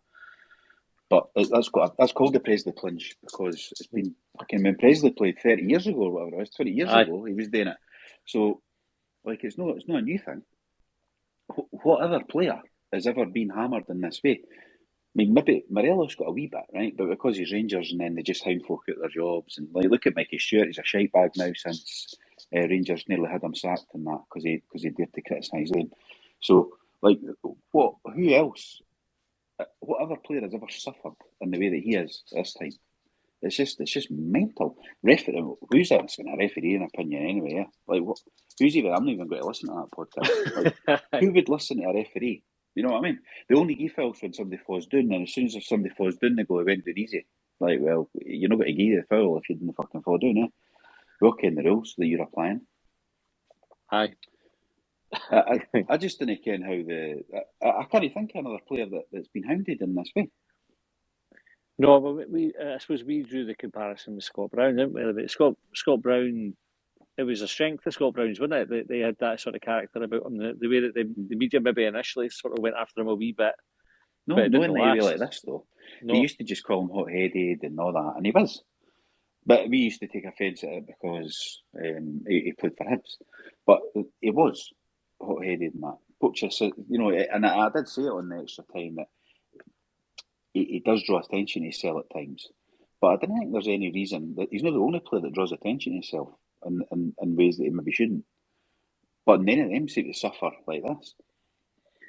But that's called the Presley plunge because it's been fucking when Presley played 30 years ago or whatever it was, 20 years ago, he was doing it. So, like, it's not a new thing. What other player has ever been hammered in this way? I mean, maybe Morelos got a wee bit, right? But because he's Rangers and then they just hound folk out their jobs. And like, look at Mikey Stewart, he's a shite bag now since Rangers nearly had him sacked and that because he dared to criticise them. So, like, who else? What other player has ever suffered in the way that he is this time? It's just mental. Who's asking a referee an opinion anyway? Yeah? Like, who's even? I'm not even going to listen to that podcast. Like, who would listen to a referee? You know what I mean? They only give fouls when somebody falls down, and as soon as somebody falls down, they go, "It went down easy." Like, well, you're not going to give you the foul if you didn't fucking fall down, eh? We're okay in the rules that you're applying. Aye. I just didn't ken how I can't think of another player that's been hounded in this way. No, but I suppose we drew the comparison with Scott Brown, didn't we? But Scott Brown, it was a strength of Scott Brown's, wasn't it? They had that sort of character about him, the way that the media maybe initially sort of went after him a wee bit. No, not in a way like this though. No. They used to just call him hot-headed and all that, and he was. But we used to take offence at it because he played for Hibs. But he was hot-headed and that. Porteous, you know, and I did say it on the Extra Time that he does draw attention to himself at times. But I don't think there's any reason that he's not the only player that draws attention to himself in ways that he maybe shouldn't. But none of them seem to suffer like this.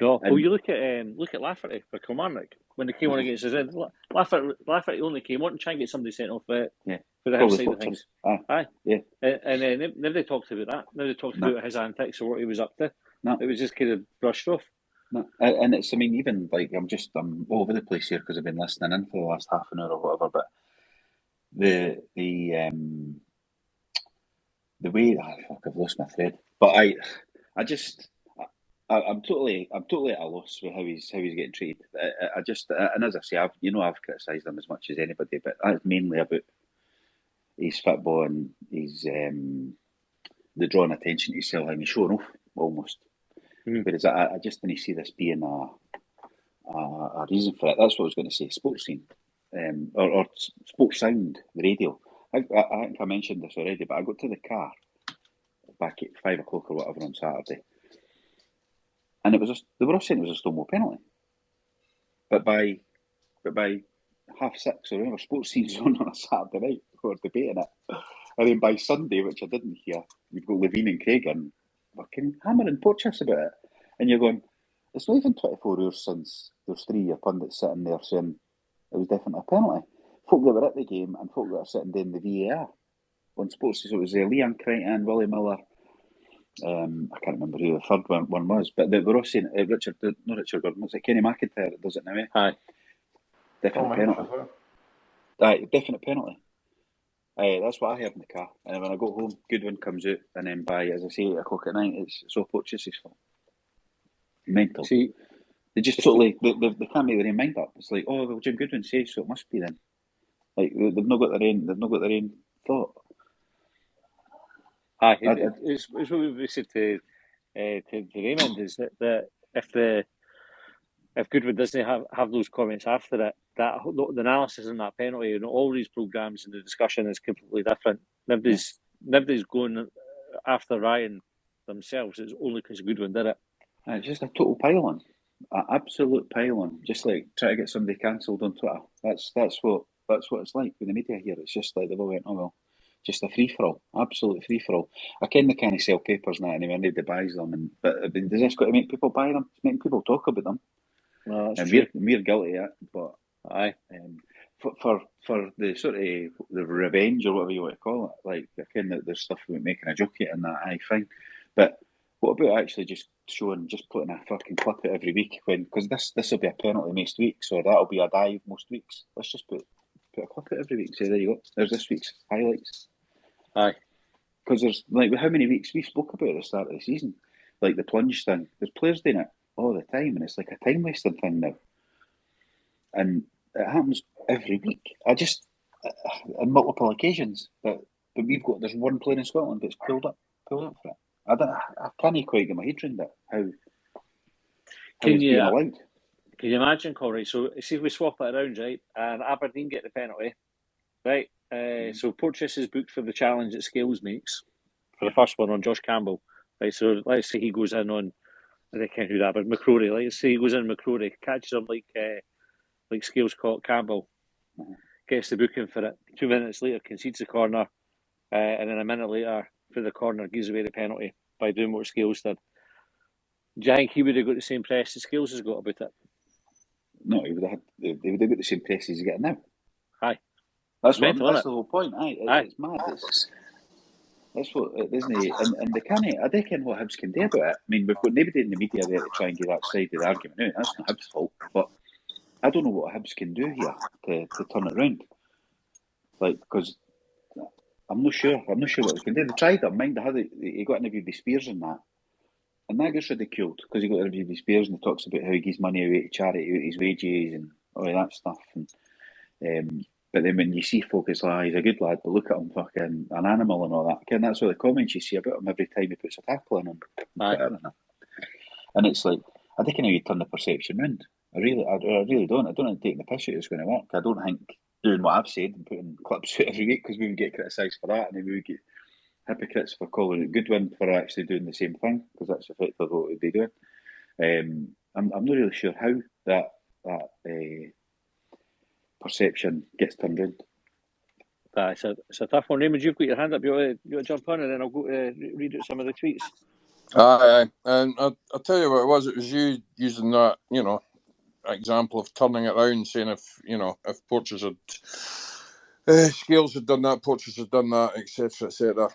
No, well, you look at Lafferty for Kilmarnock when they came on against us. Lafferty only came on to try and get somebody sent off for the Hibs side of things. Aye. Yeah. And then never talked about that. Never talked about his antics or what he was up to. No. It was just kind of brushed off. No. And it's, I mean, even like I'm all over the place here because I've been listening in for the last half an hour or whatever. But the way I've lost my thread. But I'm totally at a loss with how he's getting treated. And as I say, I've criticised him as much as anybody, but that's mainly about his football and his the drawing attention to himself and he's showing off almost. Mm-hmm. Whereas I just didn't see this being a reason for it. That's what I was going to say. Sports scene or Sports Sound, the radio. I think I mentioned this already, but I got to the car back at 5 o'clock or whatever on Saturday, and they were all saying it was a Stonewall penalty, but by 6:30 or whenever sports scene's on a Saturday night, we were debating it, and then by Sunday, which I didn't hear, we've got Levine and Craig in fucking hammering Porteous about it, and you're going, it's not even 24 hours since there's 3 of your pundits sitting there saying it was definitely a penalty. Folk that were at the game and folk that are sitting doing the VAR on sports, so it was Leanne Crichton, Willie Miller. I can't remember who the third one was, but they were all saying Richard Gordon. Was it Kenny McIntyre that does it now? Aye, definite penalty. Aye, definite penalty. Aye, that's what I heard in the car. And when I got home, Goodwin comes out, and then by, as I say, 8 o'clock at night, it's all Porteous' fault. Mental. See, they just totally they can't make their own mind up. It's like, oh well, Jim Goodwin says so, it must be then. Like they've not got their own thought. Aye, it's what we said to Raymond, is that if Goodwin doesn't have those comments after it, that the analysis on that penalty and all these programmes and the discussion is completely different. Nobody's going after Ryan themselves. It's only because Goodwin did it. It's just a total pile-on, an absolute pile-on. Just like try to get somebody cancelled on Twitter. That's what it's like with the media here. It's just like they've all went, oh well, just a free-for-all, absolute free-for-all. I ken they can't sell papers now anyway, nobody buys them, but does this got to make people buy them? It's making people talk about them. No, that's and true. we're guilty of it, but aye. For the sort of the revenge or whatever you want to call it, like I ken that there's stuff about making a joke at and that, aye, fine. But what about actually just putting a fucking clip out every week because this will be a penalty most weeks, or that'll be a dive most weeks. Let's just put a clip out every week. Say there you go. There's this week's highlights. Aye. Because there's like how many weeks we spoke about at the start of the season, like the plunge thing. There's players doing it all the time, and it's like a time wasting thing now. And it happens every week. On multiple occasions that we've got. There's one player in Scotland that's pulled up for it. I can't quite get my head around it. How can you allowed? Can you imagine, Corey? So see if we swap it around, right? And Aberdeen get the penalty, right? So Porteous is booked for the challenge that Scales makes for the first one on Josh Campbell, right? So let's say he goes in on, I can't do that, but McCrory. Let's say he goes in McCrory, catches him like Scales caught Campbell, gets the booking for it. 2 minutes later, concedes the corner, and then a minute later, for the corner, gives away the penalty by doing what Scales did. Do you think he would have got the same press that Scales has got about it? No, they would have got the same press as he's getting now. Aye. That's the whole point. Aye. It's mad. That's what it isn't. And they can't. I don't know what Hibs can do about it. I mean, we've got nobody in the media there to try and get that side of the argument out. That's not Hibs' fault. But I don't know what Hibs can do here to turn it around. Like, because I'm not sure what they can do. They tried it. Mind how he got interviewed with Spears and that. And that gets ridiculed because he got interviewed with Spears and he talks about how he gives money away to charity, out his wages and all of that stuff. And but then when you see folk, it's like, he's a good lad, but look at him fucking an animal and all that. And that's what the comments you see about him every time he puts a tackle in him. And it's like, I don't know how you turn the perception round. I really don't. I don't think taking the piss out is going to work. I don't think doing what I've said and putting clips out every week, because we would get criticised for that, and then we would get hypocrites for calling it Goodwin for actually doing the same thing, because that's effectively what we'd be doing. I'm not really sure how that perception gets turned around. It's a tough one. Raymond, you've got your hand up. You want to jump on, and then I'll go to read out some of the tweets. Aye. And I'll tell you what it was. It was you using that, example of turning it around, saying if Porteous had Scales had done that, Porteous had done that, etc., etc.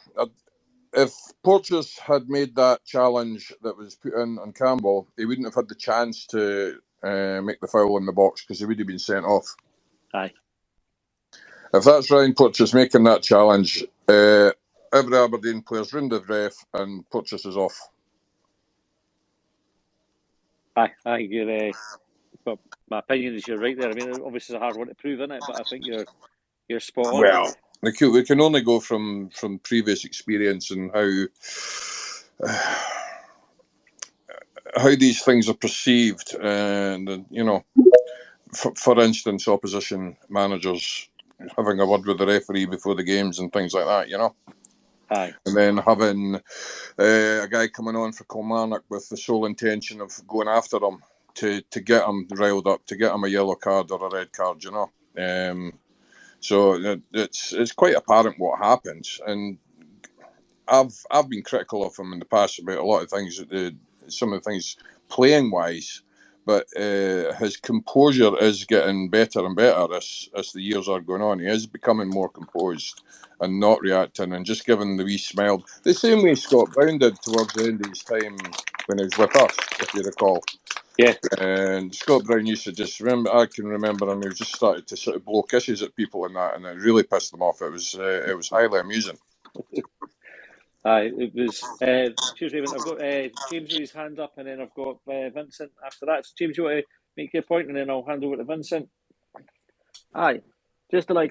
If Porteous had made that challenge that was put in on Campbell, he wouldn't have had the chance to make the foul in the box, because he would have been sent off. Aye. If that's Ryan Porteous making that challenge, every Aberdeen player's round the ref and Porteous is off. Aye, but my opinion is you're right there. I mean, obviously it's a hard one to prove, isn't it? But I think you're spot on. Well, we can only go from previous experience and how these things are perceived, and for instance, opposition managers having a word with the referee before the games and things like that, you know. Aye. And then having a guy coming on for Kilmarnock with the sole intention of going after him to get him riled up, to get him a yellow card or a red card, you know. So it's quite apparent what happens, and I've been critical of him in the past about a lot of things, some of the things playing wise, but his composure is getting better and better as the years are going on. He is becoming more composed and not reacting and just giving the wee smile, the same way Scott Brown did towards the end of his time when he was with us, if you recall. Yeah. And Scott Brown used to just remember. I can remember him. He just started to sort of blow kisses at people and that, and it really pissed them off. It was highly amusing. Aye, it was. Cheers, Raven. I've got James with his hand up, and then I've got Vincent after that. So James, you want to make your point, and then I'll hand over to Vincent. Aye, just to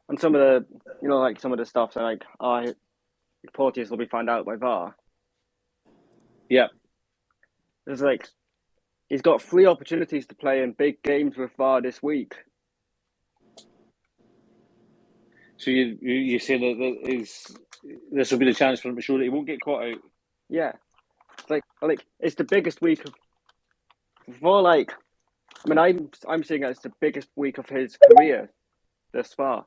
on some of the, some of the stuff. So Porteous will be found out by VAR. Yeah. There's he's got 3 opportunities to play in big games with VAR this week. So you say that this will be the chance for him to show that he won't get caught out. Yeah, it's it's the biggest week of I'm saying that it's the biggest week of his career thus far,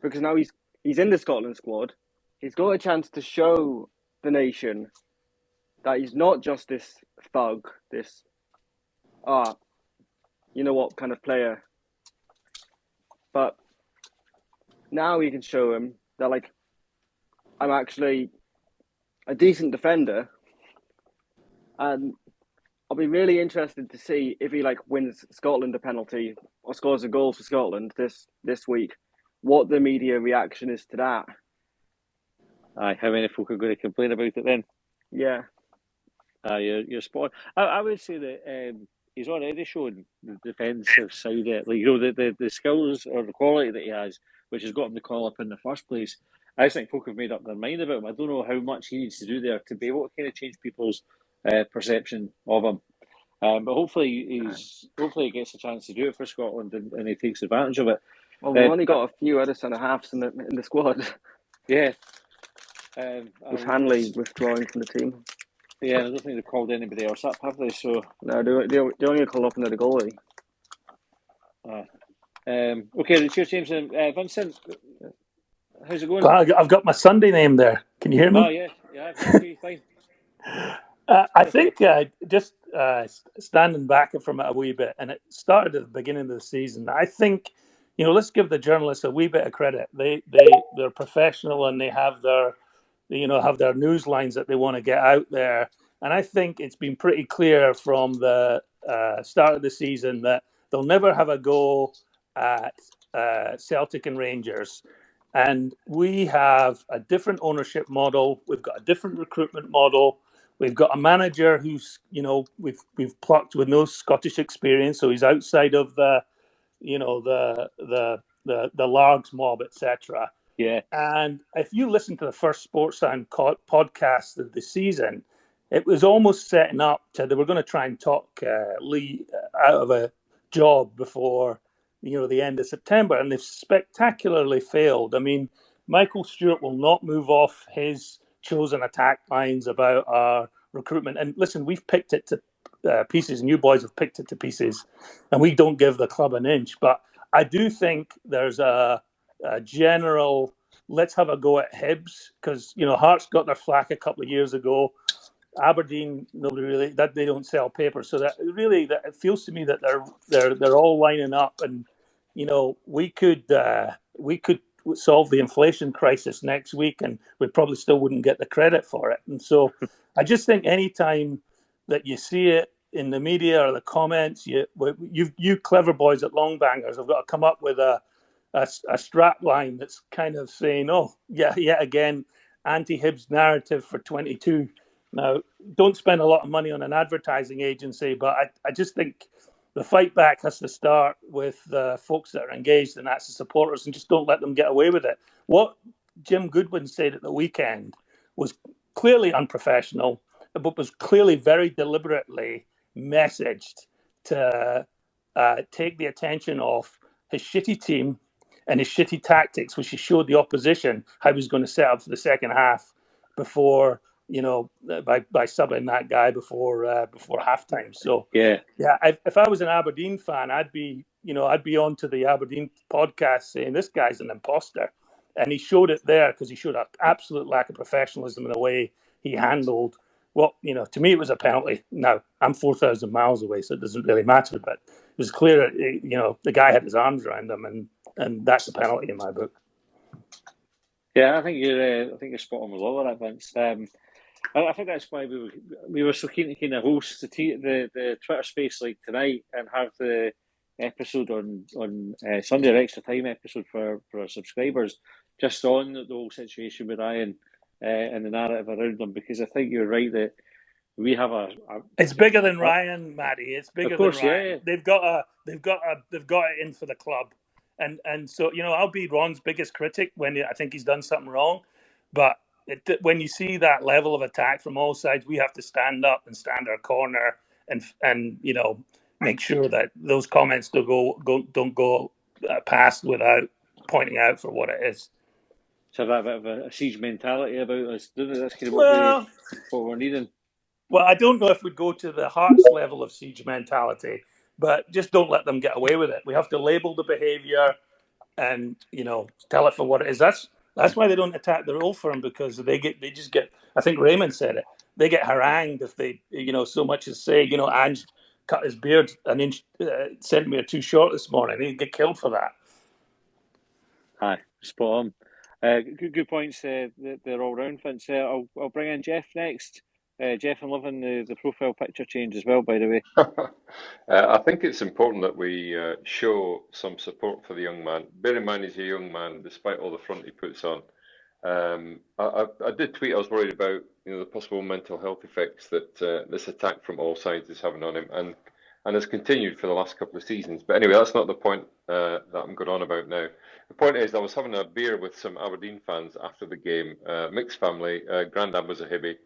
because now he's in the Scotland squad. He's got a chance to show the nation that he's not just this thug, this you know what kind of player. But now he can show him that I'm actually a decent defender, and I'll be really interested to see if he wins Scotland a penalty or scores a goal for Scotland this week. What the media reaction is to that. Aye, how many folk are going to complain about it then? Yeah. You're spot on. I would say that he's already shown the defensive side of it. The skills or the quality that he has, which has got him the call up in the first place. I think folk have made up their mind about him. I don't know how much he needs to do there to be able to kind of change people's perception of him. But hopefully he gets a chance to do it for Scotland and he takes advantage of it. Well, we've only got a few other centre halves in the squad. Yeah. With Hanley withdrawing from the team. Yeah, I don't think they've called anybody else up, have they? So no, they only called up another goalie. Okay, cheers, James and Vincent. How's it going? I've got my Sunday name there. Can you hear me? Oh yeah, okay, fine. I think just standing back from it a wee bit, and it started at the beginning of the season. I think let's give the journalists a wee bit of credit. They're professional and they have their news lines that they want to get out there. And I think it's been pretty clear from the start of the season that they'll never have a go at Celtic and Rangers. And we have a different ownership model. We've got a different recruitment model. We've got a manager who's, we've plucked with no Scottish experience, so he's outside of the Largs mob, etc. Yeah. And if you listen to the first Sports Sound podcast of the season, it was almost setting up to they were going to try and talk Lee out of a job before the end of September, and they've spectacularly failed. I mean, Michael Stewart will not move off his chosen attack lines about our recruitment. And listen, we've picked it to pieces, and you boys have picked it to pieces, and we don't give the club an inch. But I do think there's a general let's have a go at Hibs, because Hearts got their flack a couple of years ago. Aberdeen, nobody really, that they don't sell paper, so that it feels to me that they're all lining up, and we could solve the inflation crisis next week, and we probably still wouldn't get the credit for it. And so I just think anytime that you see it in the media or the comments, you clever boys at Longbangers have got to come up with a strap line that's kind of saying, oh yeah, yet again, anti-Hibs narrative for 22. Now, don't spend a lot of money on an advertising agency, but I just think the fight back has to start with the folks that are engaged, and that's the supporters, and just don't let them get away with it. What Jim Goodwin said at the weekend was clearly unprofessional, but was clearly very deliberately messaged to take the attention off his shitty team and his shitty tactics, which he showed the opposition how he was going to set up for the second half before, by subbing that guy before halftime. So yeah, if I was an Aberdeen fan, I'd be on to the Aberdeen podcast saying this guy's an imposter, and he showed it there because he showed an absolute lack of professionalism in the way he handled. Well, to me, it was a penalty. Now, I'm 4,000 miles away, so it doesn't really matter. But it was clear, the guy had his arms around him, and that's a penalty in my book. Yeah, I think you're spot on with all of that, Vince. I think that's why we were so keen to kind of host the Twitter space like tonight and have the episode on Sunday, an extra time episode for our subscribers, just on the whole situation with Ryan and the narrative around him, because I think you're right that we have It's bigger than Ryan, Maddie. It's bigger than Ryan. Yeah. They've got it in for the club, and so I'll be Ron's biggest critic when I think he's done something wrong, but when you see that level of attack from all sides, we have to stand up and stand our corner and make sure that those comments don't go past without pointing out for what it is. So that bit of a siege mentality about us, doesn't it? That's kind of what we're needing. Well, I don't know if we'd go to the Hearts level of siege mentality, but just don't let them get away with it. We have to label the behaviour and tell it for what it is. That's why they don't attack the Old Firm, because they just get. I think Raymond said it. They get harangued if they so much as say Ange cut his beard an inch, centimetre too short this morning. He'd get killed for that. Aye, spot on. Good points. They're all round, Vince. I'll bring in Jeff next. Jeff, I'm loving the profile picture change as well, by the way. I think it's important that we show some support for the young man. Bear in mind, he's a young man, despite all the front he puts on. I did tweet I was worried about the possible mental health effects that this attack from all sides is having on him, and has continued for the last couple of seasons. But anyway, that's not the point that I'm going on about now. The point is, I was having a beer with some Aberdeen fans after the game, mixed family. Grandad was a Hibby,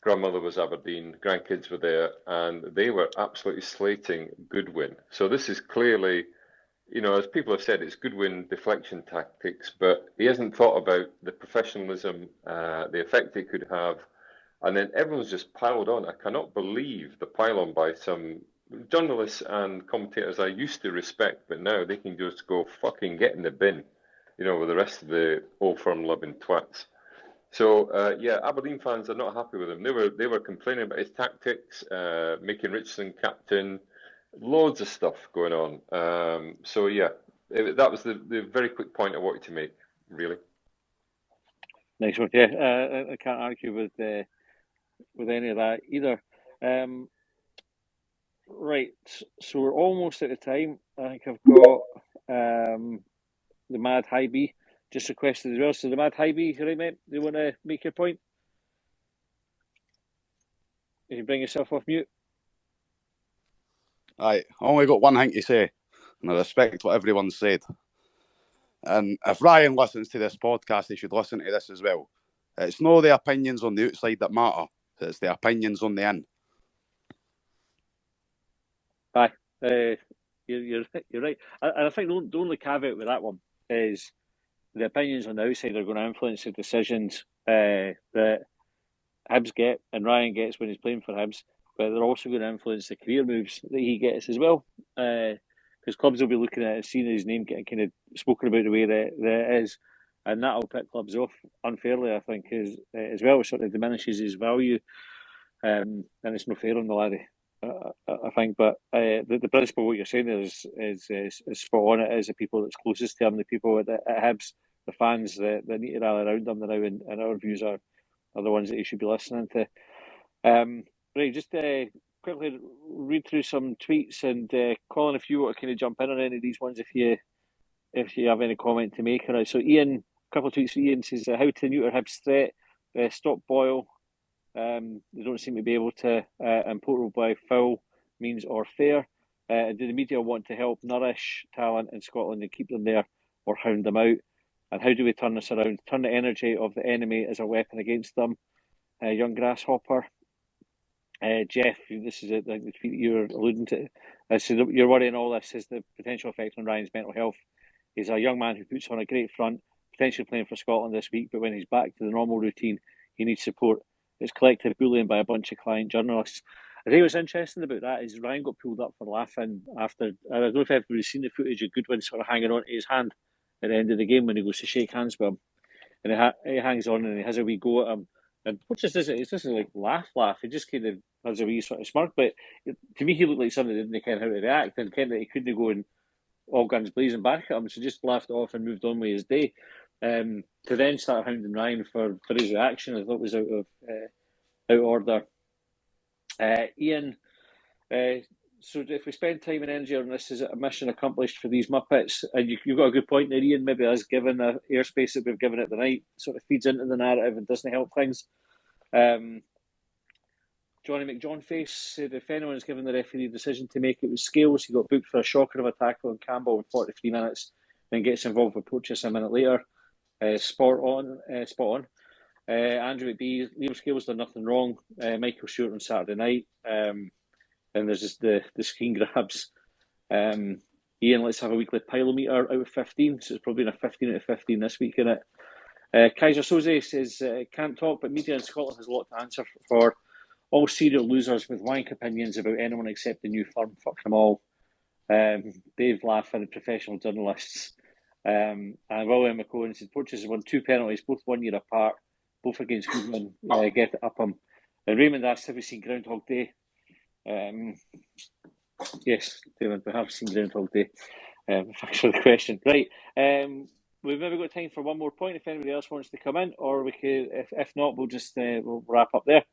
grandmother was Aberdeen, grandkids were there, and they were absolutely slating Goodwin. So this is clearly, as people have said, it's Goodwin deflection tactics, but he hasn't thought about the professionalism, the effect it could have, and then everyone's just piled on. I cannot believe the pile-on by some journalists and commentators I used to respect, but now they can just go fucking get in the bin, with the rest of the Old Firm loving twats. So Aberdeen fans are not happy with him. They were complaining about his tactics, making Richardson captain, loads of stuff going on. That was the very quick point I wanted to make, really. Nice one. Yeah, I can't argue with any of that either. Right, so we're almost out of time. I think I've got the Mad Hibby just requested as well. So the Mad Hibby, right, mate? Do you want to make your point? You can bring yourself off mute. Aye, I only got one thing to say, and I respect what everyone said. And if Ryan listens to this podcast, he should listen to this as well. It's not the opinions on the outside that matter. It's the opinions on the in. Aye, you're right. And I think the only caveat with that one is the opinions on the outside are going to influence the decisions that Hibs get and Ryan gets when he's playing for Hibs, but they're also going to influence the career moves that he gets as well. Because clubs will be looking at it, seeing his name getting kind of spoken about the way that it is, and that'll put clubs off unfairly, I think, as well. It sort of diminishes his value, and it's no fair on the laddie, I think. But the principle of what you're saying is spot on. It is the people that's closest to him, the people at Hibs, the fans that need to rally around him now, and our views are the ones that you should be listening to. Right, just quickly read through some tweets, and Colin, if you want to kind of jump in on any of these ones, if you have any comment to make. Right, so Ian, a couple of tweets from Ian says, how to neuter Hibs threat, stop Boyle. They don't seem to be able to import by foul means or fair. Do the media want to help nourish talent in Scotland and keep them there, or hound them out? And how do we turn this around? Turn the energy of the enemy as a weapon against them. Young Grasshopper. Jeff, this is the tweet you were alluding to. So your worry in all this is the potential effect on Ryan's mental health. He's a young man who puts on a great front, potentially playing for Scotland this week, but when he's back to the normal routine, he needs support. It's collective bullying by a bunch of client journalists. I think what's interesting about that is Ryan got pulled up for laughing after, I don't know if everybody's seen the footage of Goodwin sort of hanging on to his hand at the end of the game when he goes to shake hands with him. And he hangs on and he has a wee go at him. And Porteous doesn't like laugh. He just kind of has a wee sort of smirk. But to me, he looked like somebody didn't know how to react and kind of he couldn't go and all guns blazing back at him. So just laughed off and moved on with his day. To then start hounding Ryan for his reaction, I thought was out of order. Ian, so if we spend time and energy on this, is it a mission accomplished for these Muppets? And you've got a good point there, Ian. Maybe us given the airspace that we've given it tonight sort of feeds into the narrative and doesn't help things. Johnny McJohnface said if anyone is given the referee decision to make, it was Scales. He got booked for a shocker of a tackle on Campbell in 43 minutes, then gets involved with Porteous a minute later. Spot on. Andrew McBee, Liam Scales done nothing wrong. Michael Stewart on Saturday night. And there's just the screen grabs. Ian, let's have a weekly pilometer out of 15. So it's probably a 15 out of 15 this week, isn't it? Kaiser Soze says, can't talk, but media in Scotland has a lot to answer for. All serial losers with wank opinions about anyone except the new firm. Fuck them all. Dave Laughlin, professional journalists. And William McCohen said, Porteous has won 2 penalties, both 1 year apart, both against Goodwin. Get it up him. And Raymond asked, have we seen Groundhog Day? Yes, David, we have seen Groundhog Day. Thanks for the question. Right, we've maybe got time for one more point if anybody else wants to come in, or we could, if not, we'll just we'll wrap up there.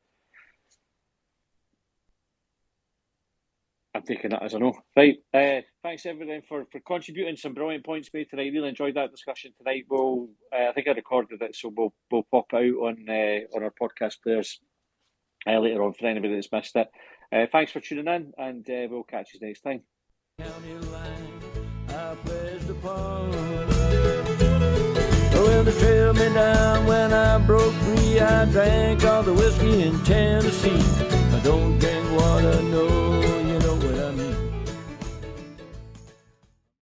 I'm taking that as a no. Right, thanks everyone for contributing. Some brilliant points made tonight. Really enjoyed that discussion tonight. We'll, I think I recorded it, so we'll pop it out on our podcast players later on for anybody that's missed it. Thanks for tuning in, and we'll catch you next time. Well, they trailed me down when I broke free. I drank all the whiskey in Tennessee.